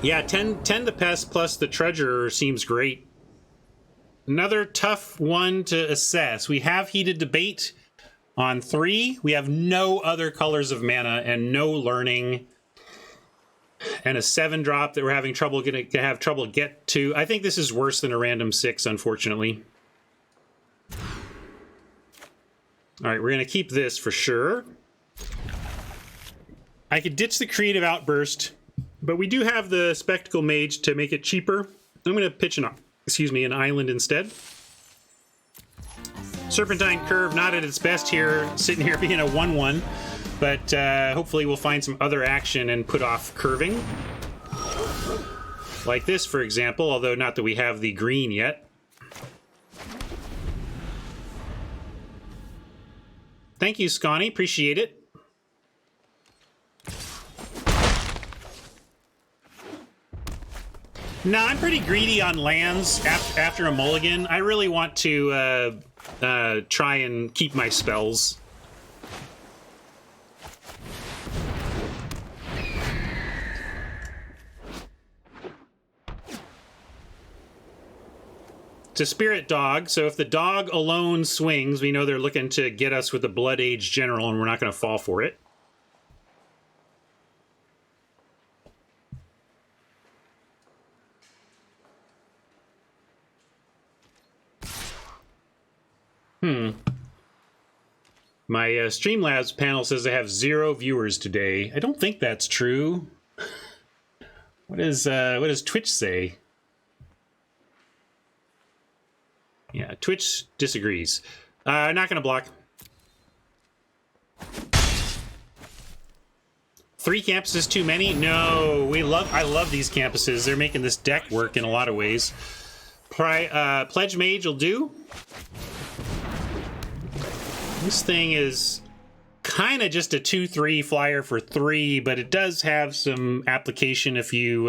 Yeah, 10 the Pest plus the Treasurer seems great. Another tough one to assess. We have Heated Debate on 3. We have no other colors of mana and no learning. And a 7-drop that we're having trouble get to. I think this is worse than a random 6, unfortunately. All right, we're going to keep this for sure. I could ditch the Creative Outburst, but we do have the Spectacle Mage to make it cheaper. I'm going to pitch an island instead. Serpentine Curve, not at its best here, sitting here being a 1/1, but hopefully we'll find some other action and put off curving. Like this, for example, although not that we have the green yet. Thank you, Scotty. Appreciate it. No, I'm pretty greedy on lands after a mulligan. I really want to try and keep my spells. It's a spirit dog, so if the dog alone swings, we know they're looking to get us with a Blood Age General, and we're not going to fall for it. My Streamlabs panel says I have 0 viewers today. I don't think that's true. What does Twitch say? Yeah, Twitch disagrees. Not gonna block. 3 campuses too many? No, I love these campuses. They're making this deck work in a lot of ways. Pledge Mage will do. This thing is kind of just a 2/3 flyer for 3, but it does have some application if you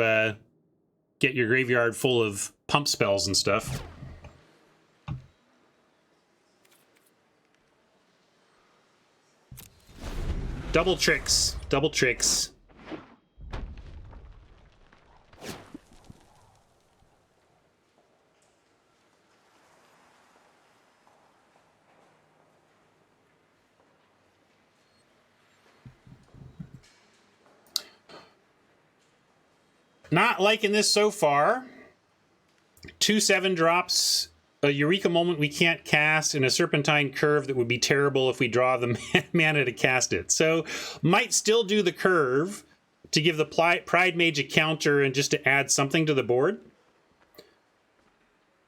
get your graveyard full of pump spells and stuff. Double tricks. Double tricks. Not liking this so far. 2 7-drops, a Eureka Moment we can't cast, and a Serpentine Curve that would be terrible if we draw the mana to cast it. So, might still do the Curve to give the Pride Mage a counter and just to add something to the board.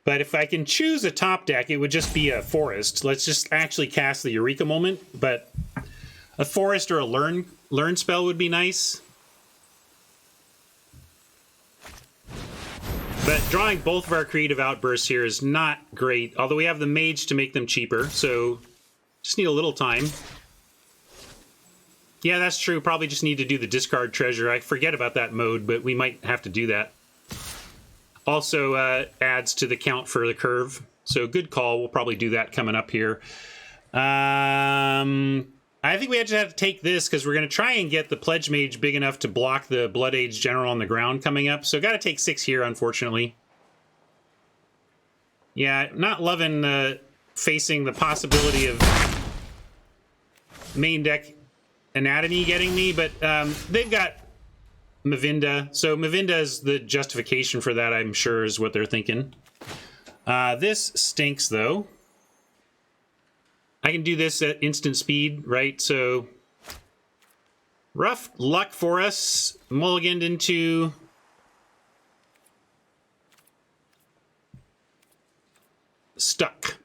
But if I can choose a top deck, it would just be a Forest. Let's just actually cast the Eureka Moment, but a Forest or a Learn spell would be nice. But drawing both of our Creative Outbursts here is not great, although we have the Mage to make them cheaper, so just need a little time. Yeah, that's true. Probably just need to do the Discard Treasure. I forget about that mode, but we might have to do that. Also adds to the count for the Curve, so good call. We'll probably do that coming up here. I think we just have to take this because we're going to try and get the Pledge Mage big enough to block the Blood Age General on the ground coming up. So got to take 6 here, unfortunately. Yeah, not loving facing the possibility of main deck Anatomy getting me, but they've got Mavinda. So Mavinda is the justification for that, I'm sure, is what they're thinking. This stinks, though. I can do this at instant speed, right? So rough luck for us. Mulliganed into stuck.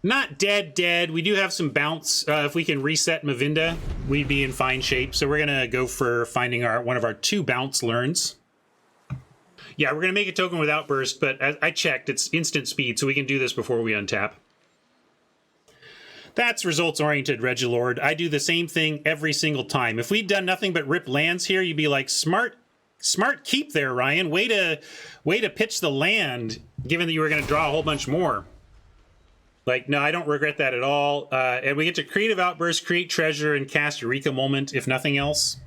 Not dead. We do have some bounce. If we can reset Mavinda, we'd be in fine shape. So we're gonna go for finding one of our 2 bounce learns. Yeah, we're going to make a token with Outburst, but as I checked, it's instant speed, so we can do this before we untap. That's results-oriented, Regilord. I do the same thing every single time. If we'd done nothing but rip lands here, you'd be like, smart keep there, Ryan. Way to pitch the land, given that you were going to draw a whole bunch more. Like, no, I don't regret that at all. And we get to Creative Outburst, create treasure, and cast Eureka Moment, if nothing else.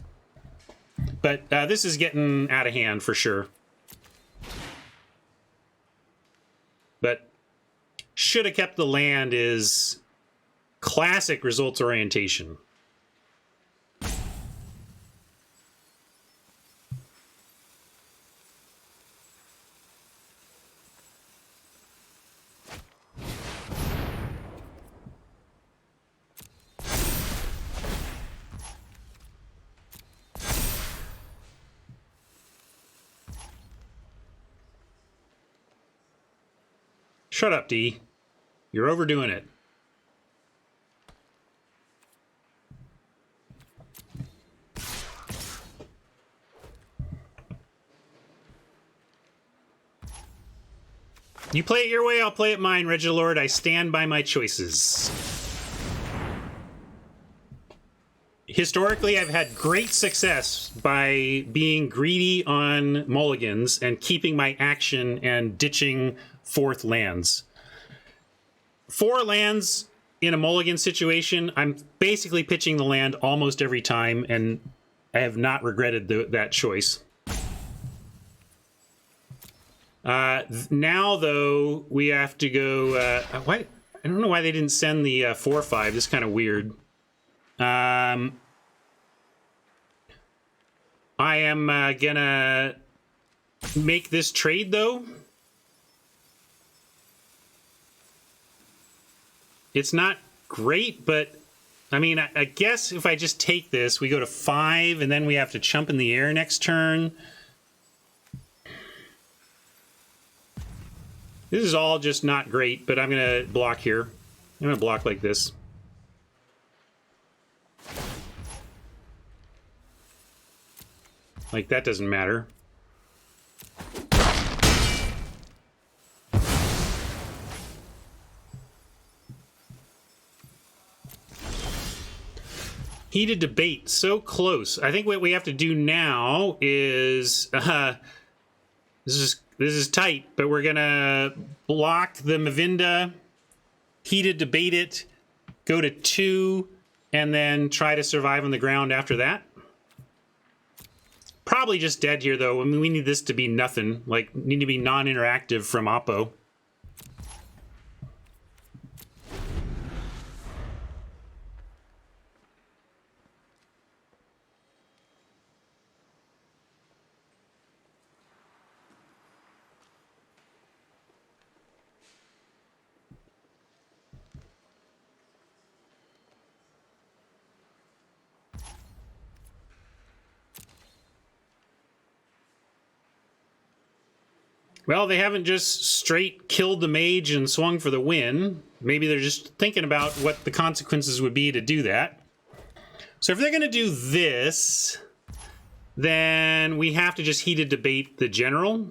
But this is getting out of hand for sure. But should have kept the land is classic results orientation. Shut up, D. You're overdoing it. You play it your way, I'll play it mine, Regilord. I stand by my choices. Historically, I've had great success by being greedy on mulligans and keeping my action and ditching 4th lands. 4 lands in a mulligan situation, I'm basically pitching the land almost every time, and I have not regretted that choice. Now, though, we have to go... why? I don't know why they didn't send the 4/5. This is kind of weird. I am gonna make this trade, though. It's not great, but I mean, I guess if I just take this, we go to 5, and then we have to chump in the air next turn. This is all just not great, but I'm going to block here. I'm going to block like this. Like, that doesn't matter. Heated debate, so close. I think what we have to do now is this is tight, but we're gonna block the Mavinda, heated debate it, go to 2, and then try to survive on the ground after that. Probably just dead here, though. I mean, we need this to be nothing. Like, need to be non-interactive from Oppo. Well, they haven't just straight killed the mage and swung for the win. Maybe they're just thinking about what the consequences would be to do that. So if they're going to do this, then we have to just heated debate the general.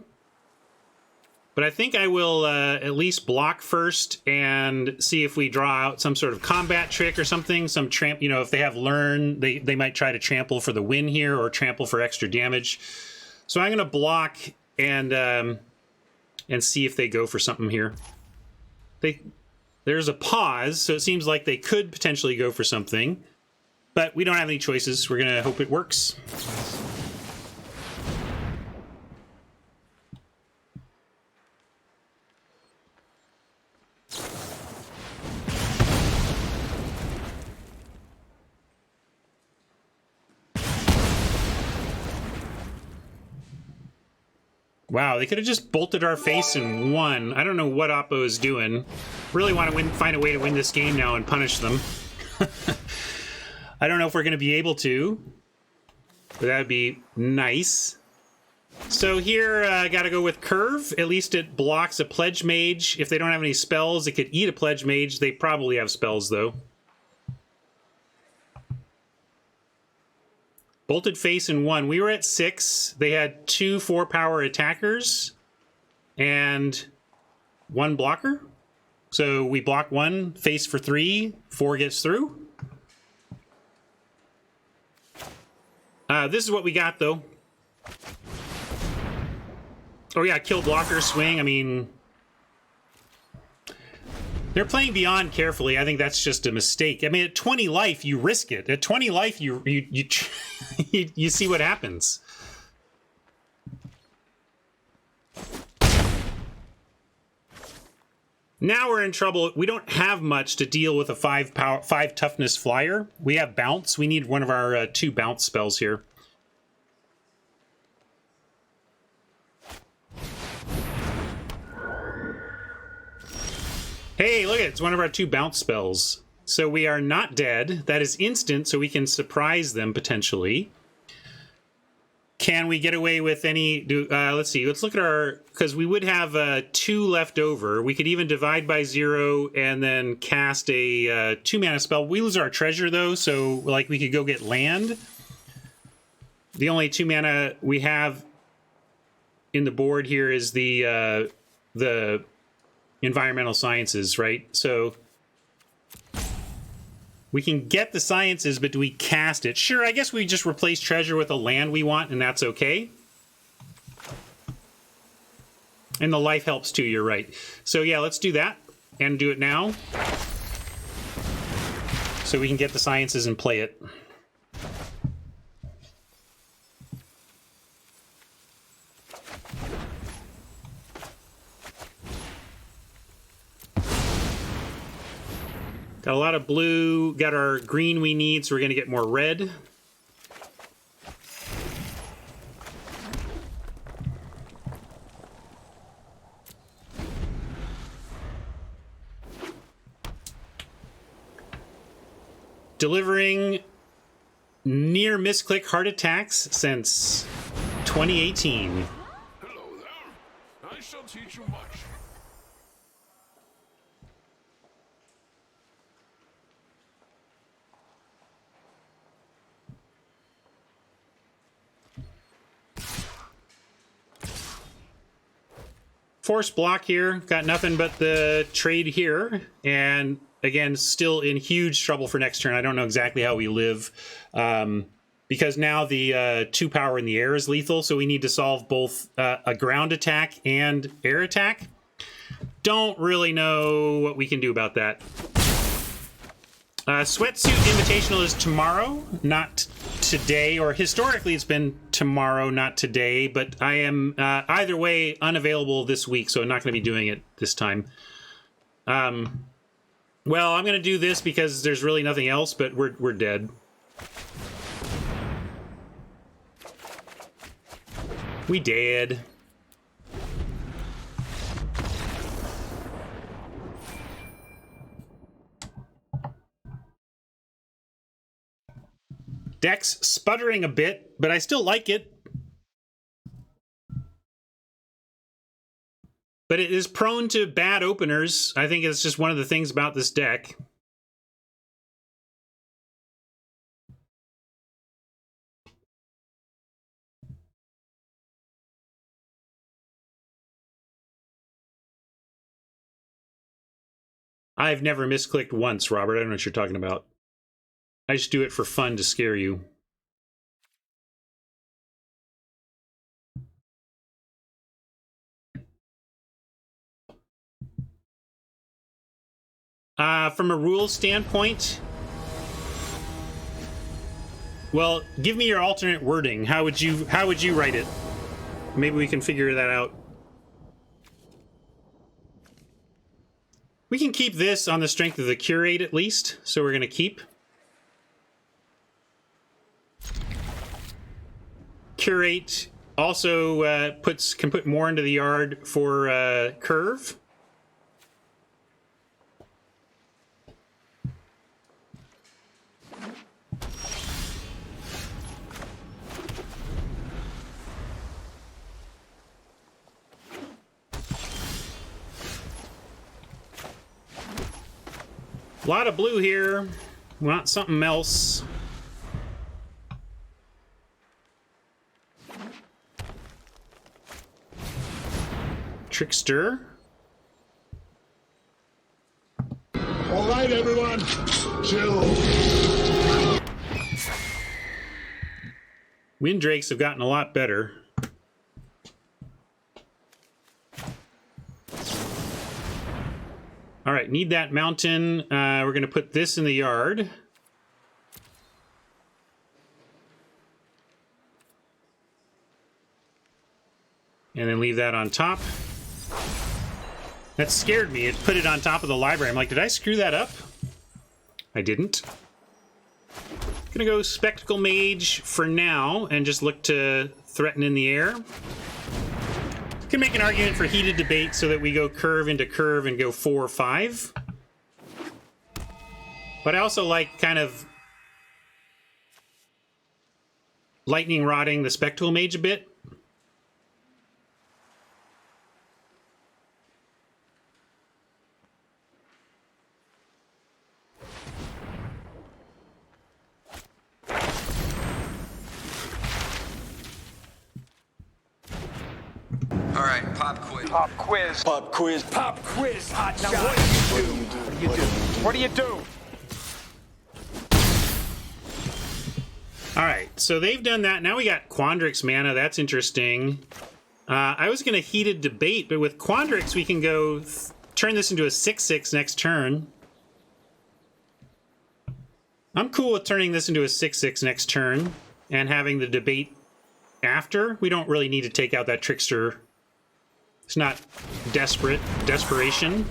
But I think I will at least block first and see if we draw out some sort of combat trick or something. Some tramp, you know, if they have learn, they might try to trample for the win here or trample for extra damage. So I'm going to block and see if they go for something here. There's a pause, so it seems like they could potentially go for something, but we don't have any choices. We're gonna hope it works. Wow, they could have just bolted our face and won. I don't know what Oppo is doing. Really want to find a way to win this game now and punish them. I don't know if we're going to be able to, but that would be nice. So here, I got to go with Curve. At least it blocks a Pledge Mage. If they don't have any spells, it could eat a Pledge Mage. They probably have spells, though. Bolted face and 1. We were at 6. They had 2 4-power attackers and 1 blocker. So we block 1, face for 3, 4 gets through. This is what we got, though. Oh yeah, kill blocker, swing. I mean, they're playing beyond carefully. I think that's just a mistake. I mean, at 20 life, you risk it. At 20 life, you you see what happens. Now we're in trouble. We don't have much to deal with a 5 toughness flyer. We have bounce. We need one of our 2 bounce spells here. Hey, look, it's one of our 2 bounce spells. So we are not dead. That is instant, so we can surprise them potentially. Can we get away with any... let's see. Let's look at our... Because we would have 2 left over. We could even divide by 0 and then cast a 2-mana spell. We lose our treasure, though, so like we could go get land. The only 2 mana we have in the board here is the environmental sciences, right? So we can get the sciences, but do we cast it? Sure, I guess we just replace treasure with a land we want, and that's okay. And the life helps too, you're right. So yeah, let's do that, and do it now. So we can get the sciences and play it. Got a lot of blue, got our green we need, so we're going to get more red. Delivering near misclick heart attacks since 2018. Hello there. I shall teach you much. Force block here. Got nothing but the trade here. And again, still in huge trouble for next turn. I don't know exactly how we live. Because now the 2 power in the air is lethal, so we need to solve both a ground attack and air attack. Don't really know what we can do about that. Sweatsuit Invitational is tomorrow, not today, or historically it's been tomorrow, not today, but I am either way unavailable this week, so I'm not going to be doing it this time. Well, I'm going to do this because there's really nothing else, but we're dead. We dead. Deck's sputtering a bit, but I still like it. But it is prone to bad openers. I think it's just one of the things about this deck. I've never misclicked once, Robert. I don't know what you're talking about. I just do it for fun to scare you. From a rules standpoint, well, give me your alternate wording. How would you write it? Maybe we can figure that out. We can keep this on the strength of the curate at least, so we're going to keep. Curate also can put more into the yard for curve. A lot of blue here. We want something else. Trickster. All right, everyone, chill. Windrakes have gotten a lot better. All right, need that mountain. We're going to put this in the yard. And then leave that on top. That scared me. It put it on top of the library. I'm like, did I screw that up? I didn't. Gonna go Spectacle Mage for now and just look to threaten in the air. Can make an argument for Heated Debate so that we go curve into curve and go 4 or 5. But I also like kind of lightning rodding the Spectacle Mage a bit. All right, pop quiz. Pop quiz. Pop quiz. Pop quiz. Hot Now shot. What do you do? All right, so they've done that. Now we got Quandrix mana. That's interesting. I was going to Heated Debate, but with Quandrix, we can go turn this into a 6/6 next turn. I'm cool with turning this into a 6/6 next turn and having the debate after. We don't really need to take out that Trickster. It's not desperation.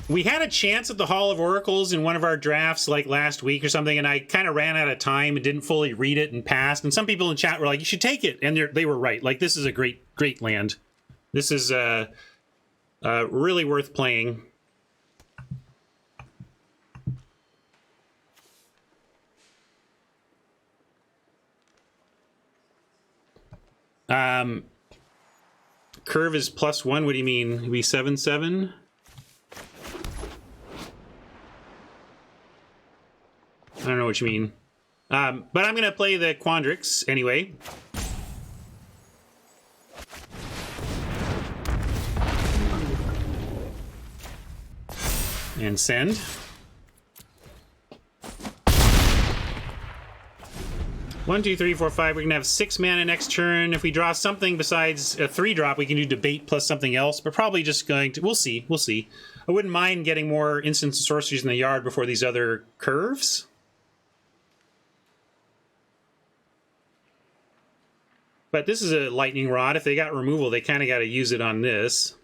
We had a chance at the Hall of Oracles in one of our drafts like last week or something, and I kind of ran out of time and didn't fully read it and passed. And some people in chat were like, you should take it. And they were right. Like, this is a great land. This is really worth playing. curve is +1. What do you mean? It'd be 7/7? I don't know what you mean. But I'm going to play the Quandrix anyway. And send. One, two, three, four, five. We're going to have 6 mana next turn. If we draw something besides a 3-drop, we can do debate plus something else, but probably just going to... We'll see. We'll see. I wouldn't mind getting more instants and sorceries in the yard before these other curves. But this is a lightning rod. If they got removal, they kind of got to use it on this.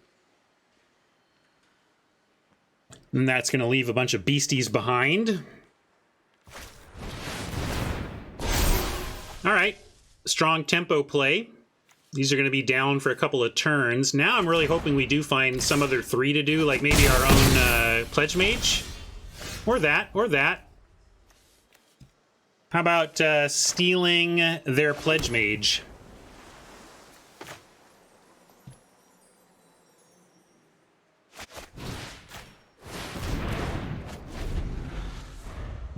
And that's going to leave a bunch of beasties behind. All right, strong tempo play. These are going to be down for a couple of turns. Now I'm really hoping we do find some other 3 to do, like maybe our own Pledge Mage. Or that, or that. How about stealing their Pledge Mage?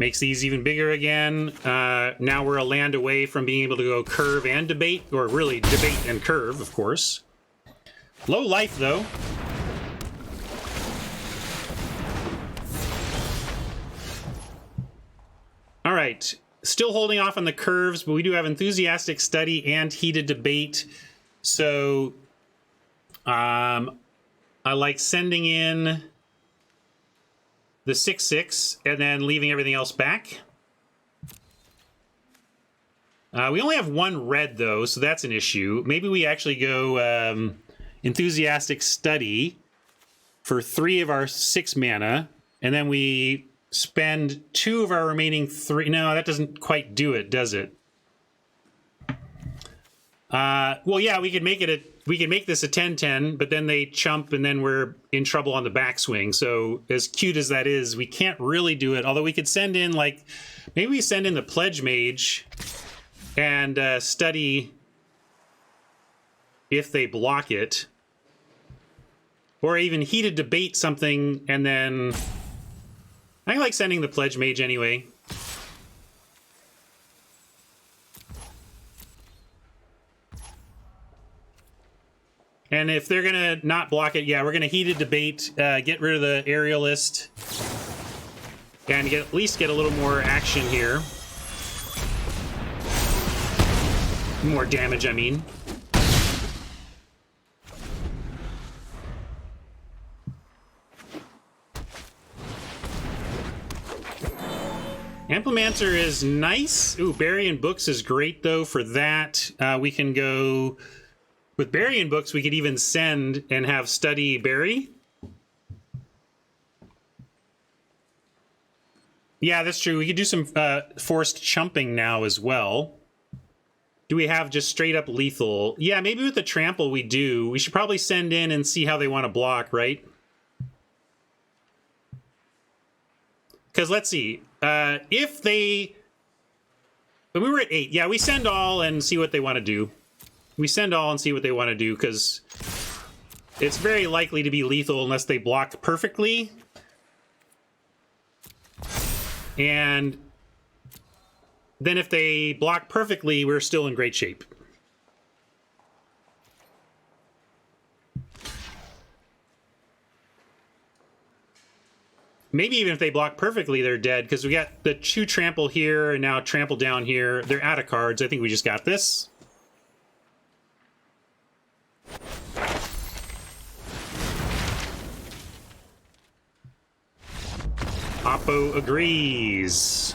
Makes these even bigger again. Now we're a land away from being able to go curve and debate, or really debate and curve, of course. Low life, though. All right, still holding off on the curves, but we do have enthusiastic study and heated debate. So I like sending in the 6/6 and then leaving everything else back. We only have 1 red though, so that's an issue. Maybe we actually go enthusiastic study for 3 of our 6 mana, and then we spend 2 of our remaining 3. No, that doesn't quite do it, does it? Well, yeah, we could make it we can make this a 10/10, but then they chump and then we're in trouble on the backswing. So as cute as that is, we can't really do it. Although we could send in, like, maybe we send in the Pledge Mage and study if they block it. Or even heated debate something and then... I like sending the Pledge Mage anyway. And if they're going to not block it, yeah, we're going to heated debate, get rid of the aerialist, and at least get a little more action here. More damage, I mean. Amplimancer is nice. Ooh, Bury in Books is great, though, for that. We can go... With Bury in Books, we could even send and have study Bury. Yeah, that's true. We could do some forced chumping now as well. Do we have just straight up lethal? Yeah, maybe with the trample we do. We should probably send in and see how they want to block, right? Because let's see. If they... When we were at 8, yeah, we send all and see what they want to do. We send all and see what they want to do, because it's very likely to be lethal unless they block perfectly. And then if they block perfectly, we're still in great shape. Maybe even if they block perfectly, they're dead, because we got the 2 trample here and now trample down here. They're out of cards. I think we just got this. Oppo agrees.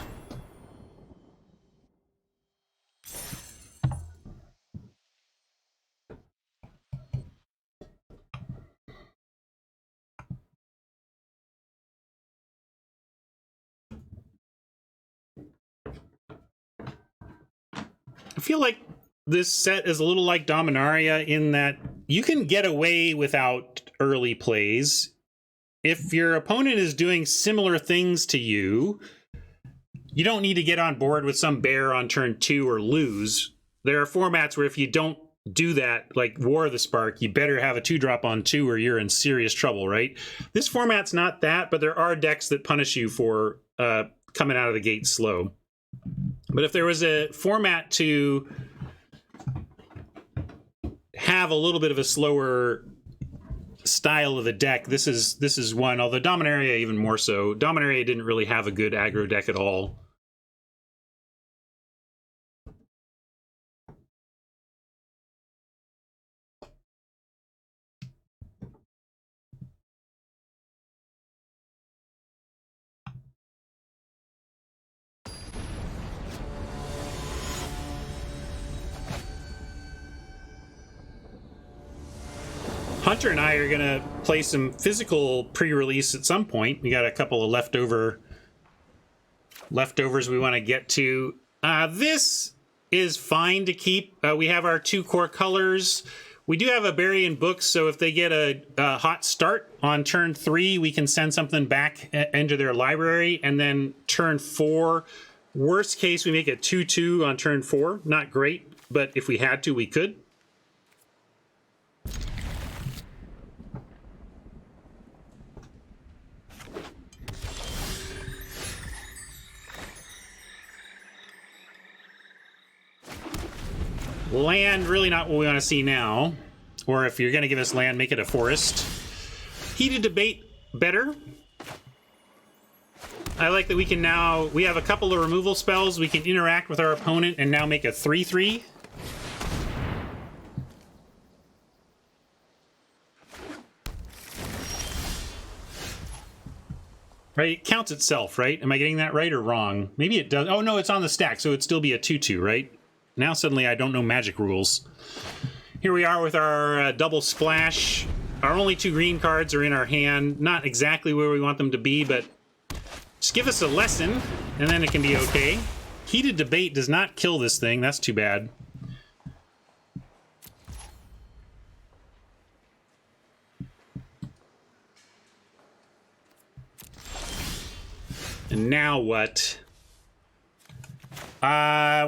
I feel like this set is a little like Dominaria in that you can get away without early plays. If your opponent is doing similar things to you, you don't need to get on board with some bear on turn 2 or lose. There are formats where if you don't do that, like War of the Spark, you better have a 2-drop on 2 or you're in serious trouble, right? This format's not that, but there are decks that punish you for coming out of the gate slow. But if there was a format to have a little bit of a slower style of the deck, this is one, although Dominaria even more so. Dominaria didn't really have a good aggro deck at all. Hunter and I are going to play some physical pre-release at some point. We got a couple of leftovers we want to get to. This is fine to keep. We have our 2 core colors. We do have a Bury in Books, so if they get a hot start on turn 3, we can send something back into their library, and then turn 4, worst case, we make it 2/2 on turn 4. Not great, but if we had to, we could. Land, really not what we want to see now. Or if you're going to give us land, make it a forest. Heated Debate, better. I like that we can now, we have a couple of removal spells. We can interact with our opponent and now make a 3/3. Right, it counts itself, right? Am I getting that right or wrong? Maybe it does. Oh no, it's on the stack, so it'd still be a 2/2, right? Now suddenly I don't know Magic rules. Here we are with our double splash. Our only 2 green cards are in our hand. Not exactly where we want them to be, but just give us a lesson, and then it can be okay. Heated Debate does not kill this thing. That's too bad. And now what?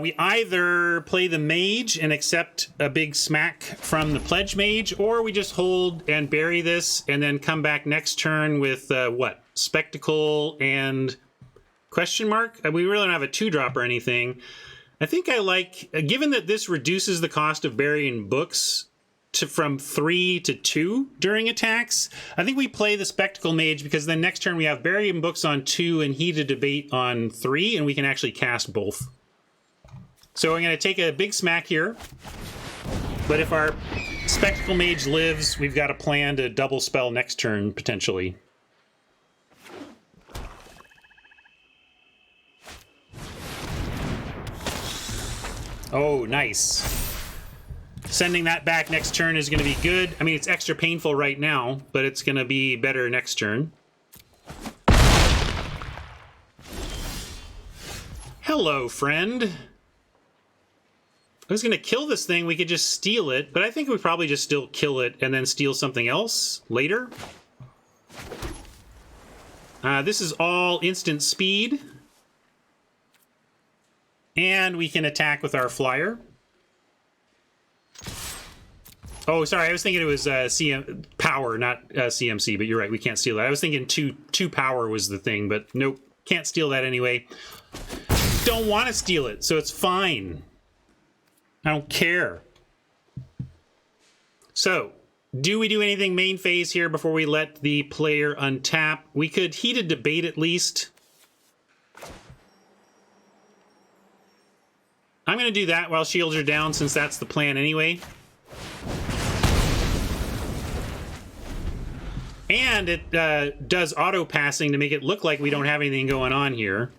We either play the mage and accept a big smack from the pledge mage, or we just hold and bury this and then come back next turn with what? Spectacle and question mark? We really don't have a 2-drop or anything. I think I like, given that this reduces the cost of burying books from 3 to 2 during attacks, I think we play the Spectacle Mage because then next turn we have burying books on 2 and Heated Debate on 3, and we can actually cast both. So I'm going to take a big smack here, but if our Spectacle Mage lives, we've got a plan to double spell next turn, potentially. Oh, nice. Sending that back next turn is going to be good. I mean, it's extra painful right now, but it's going to be better next turn. Hello, friend. I was going to kill this thing. We could just steal it, but I think we probably just still kill it and then steal something else later. This is all instant speed. And we can attack with our flyer. Oh, sorry, I was thinking it was CM power, not CMC, but you're right, we can't steal that. I was thinking two power was the thing, but nope, can't steal that anyway. Don't want to steal it, so it's fine. I don't care. So, do we do anything main phase here before we let the player untap? We could Heated Debate at least. I'm going to do that while shields are down, since that's the plan anyway. And it does auto-passing to make it look like we don't have anything going on here.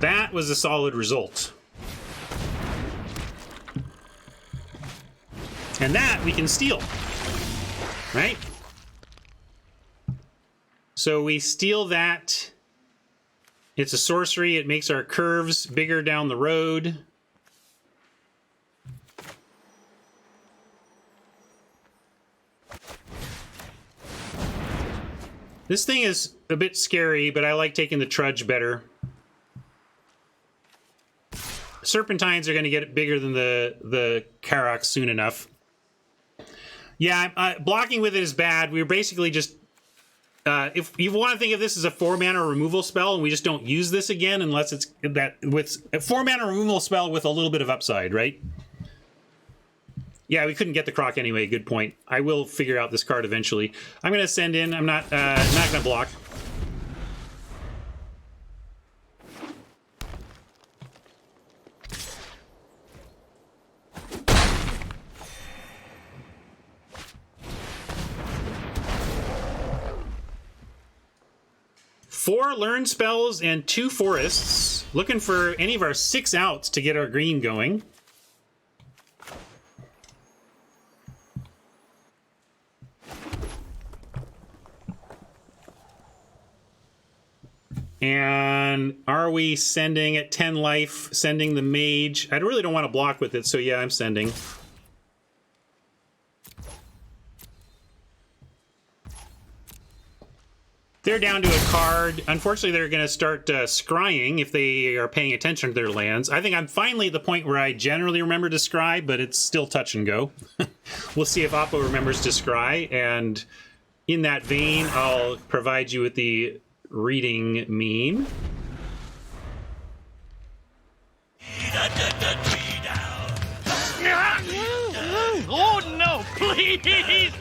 That was a solid result. And that we can steal, right? So we steal that. It's a sorcery. It makes our curves bigger down the road. This thing is a bit scary, but I like taking the Trudge better. Serpentines are going to get bigger than the Karoks soon enough. Yeah, blocking with it is bad. We're basically just... if you want to think of this as a 4-mana removal spell, and we just don't use this again unless it's that with a 4-mana removal spell with a little bit of upside, right? Yeah, we couldn't get the Croc anyway. Good point. I will figure out this card eventually. I'm going to send in. I'm not going to block. Four learn spells and 2 forests. Looking for any of our 6 outs to get our green going. And are we sending at 10 life, sending the mage? I really don't want to block with it, so yeah, I'm sending. They're down to a card. Unfortunately, they're going to start scrying if they are paying attention to their lands. I think I'm finally at the point where I generally remember to scry, but it's still touch and go. We'll see if Oppo remembers to scry, and in that vein, I'll provide you with the reading meme. Oh no, please!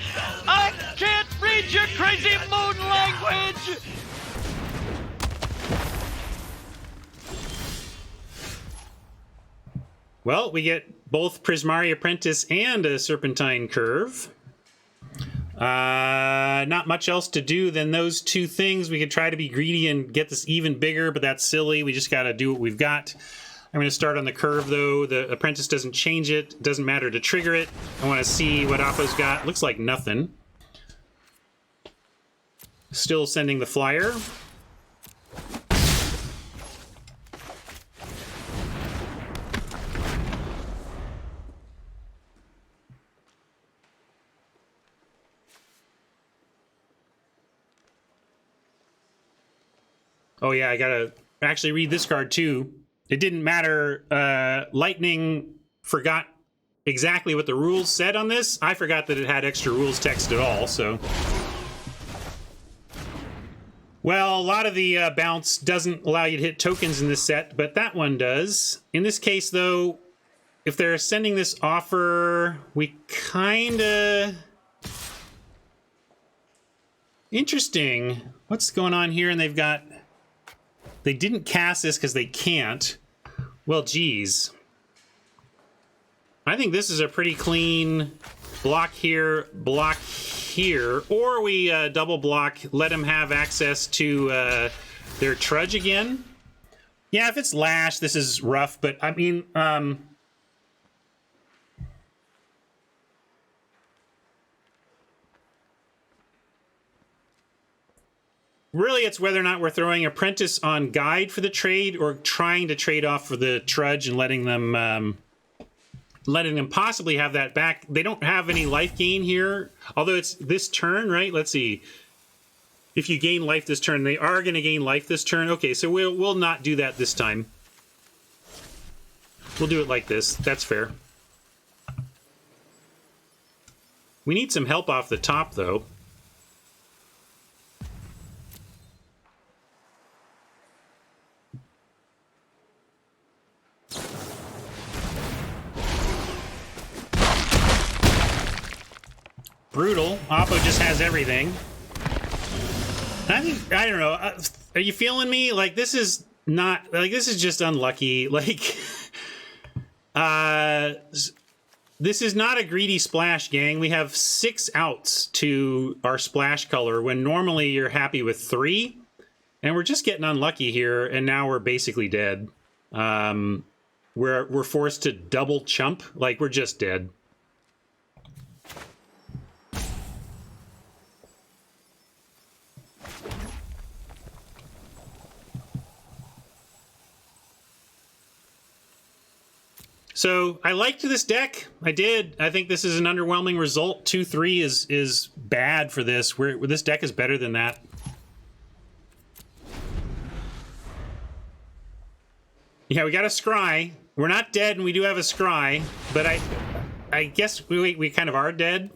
I can't read your crazy moon language! Well, we get both Prismari Apprentice and a Serpentine Curve. Not much else to do than those 2 things. We could try to be greedy and get this even bigger, but that's silly. We just got to do what we've got. I'm going to start on the Curve, though. The Apprentice doesn't change it. It doesn't matter to trigger it. I want to see what Oppo's got. Looks like nothing. Still sending the Flyer. Oh yeah, I gotta actually read this card too. It didn't matter. Lightning forgot exactly what the rules said on this. I forgot that it had extra rules text at all, so. Well, a lot of the bounce doesn't allow you to hit tokens in this set, but that one does. In this case, though, if they're sending this offer, we kinda... Interesting. What's going on here? And they've got... They didn't cast this because they can't. Well, geez. I think this is a pretty clean block here, or we double block, let them have access to their Trudge again. Yeah, if it's Lash, this is rough, but I mean, really, it's whether or not we're throwing Apprentice on Guide for the trade or trying to trade off for the Trudge and letting them possibly have that back. They don't have any life gain here, although it's this turn, right? Let's see. If you gain life this turn, they are going to gain life this turn. Okay, so we'll not do that this time. We'll do it like this. That's fair. We need some help off the top, though. Brutal. Oppo just has everything. I don't know. Are you feeling me? Like, this is not... Like, this is just unlucky. Like, this is not a greedy splash, gang. We have 6 outs to our splash color when normally you're happy with 3. And we're just getting unlucky here, and now we're basically dead. We're forced to double chump. Like, we're just dead. So I liked this deck. I did. I think this is an underwhelming result. 2-3 is bad for this. This deck is better than that. Yeah, we got a scry. We're not dead, and we do have a scry, but I guess we kind of are dead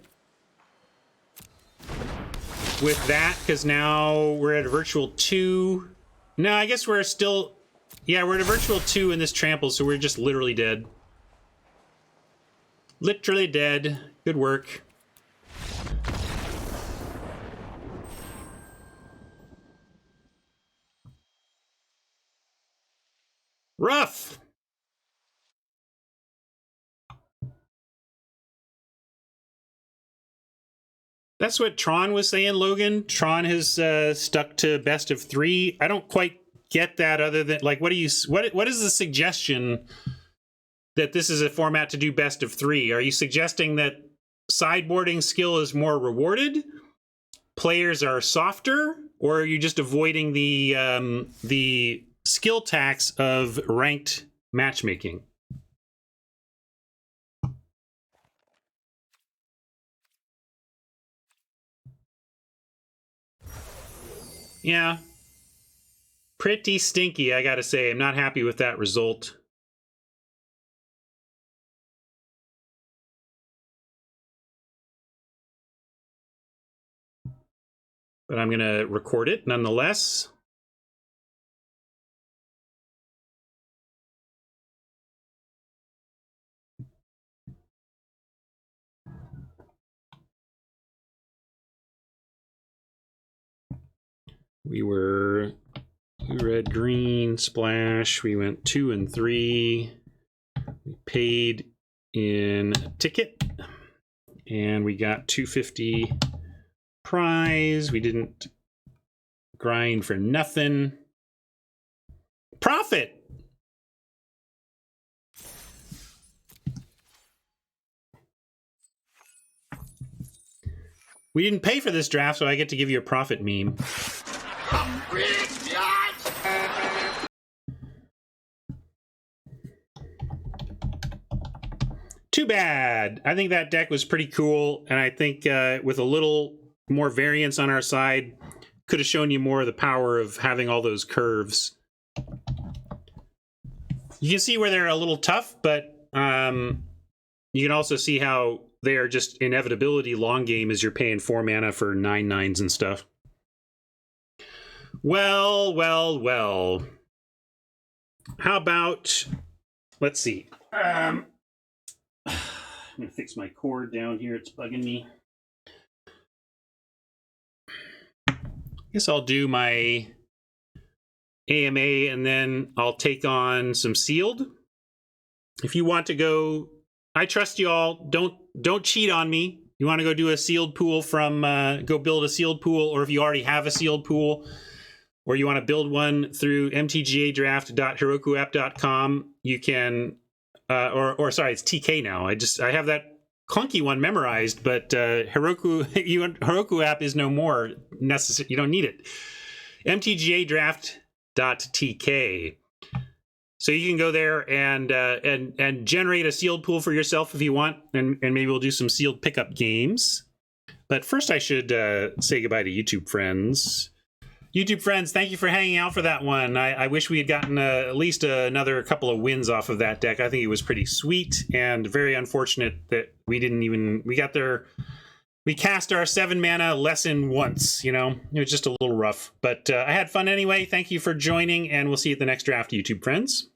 with that, because now we're at a virtual 2. No, I guess we're still... Yeah, we're at a virtual 2 in this trample, so we're just literally dead. Literally dead. Good work. Rough! That's what Tron was saying, Logan. Tron has stuck to best of 3. I don't quite get that, other than, like, what is the suggestion that this is a format to do best of 3? Are you suggesting that sideboarding skill is more rewarded, players are softer, or are you just avoiding the skill tax of ranked matchmaking? Yeah. Pretty stinky, I gotta say. I'm not happy with that result. But I'm gonna record it nonetheless. We were blue, red, green, splash. We went 2 and 3. We paid in a ticket, and we got $250 prize. We didn't grind for nothing. Profit! We didn't pay for this draft, so I get to give you a profit meme. Too bad. I think that deck was pretty cool, and I think with a little more variance on our side, could have shown you more of the power of having all those curves. You can see where they're a little tough, but you can also see how they are just inevitability long game as you're paying 4 mana for 9/9s and stuff. Well, well, well. How about, let's see. I'm gonna fix my cord down here. It's bugging me. I guess I'll do my AMA and then I'll take on some sealed. If you want to go, I trust you all. Don't cheat on me. You want to go do a sealed pool from, go build a sealed pool, or if you already have a sealed pool, or you want to build one through mtgadraft.herokuapp.com, you can, or sorry, it's TK now. I have that clunky one memorized, but Heroku app is no more necessary. You don't need it. mtgadraft.tk. So you can go there and generate a sealed pool for yourself if you want, and maybe we'll do some sealed pickup games. But first, I should say goodbye to YouTube friends. YouTube friends, thank you for hanging out for that one. I wish we had gotten at least another couple of wins off of that deck. I think it was pretty sweet, and very unfortunate that we cast our 7 mana lesson once, you know? It was just a little rough. But I had fun anyway. Thank you for joining, and we'll see you at the next draft, YouTube friends.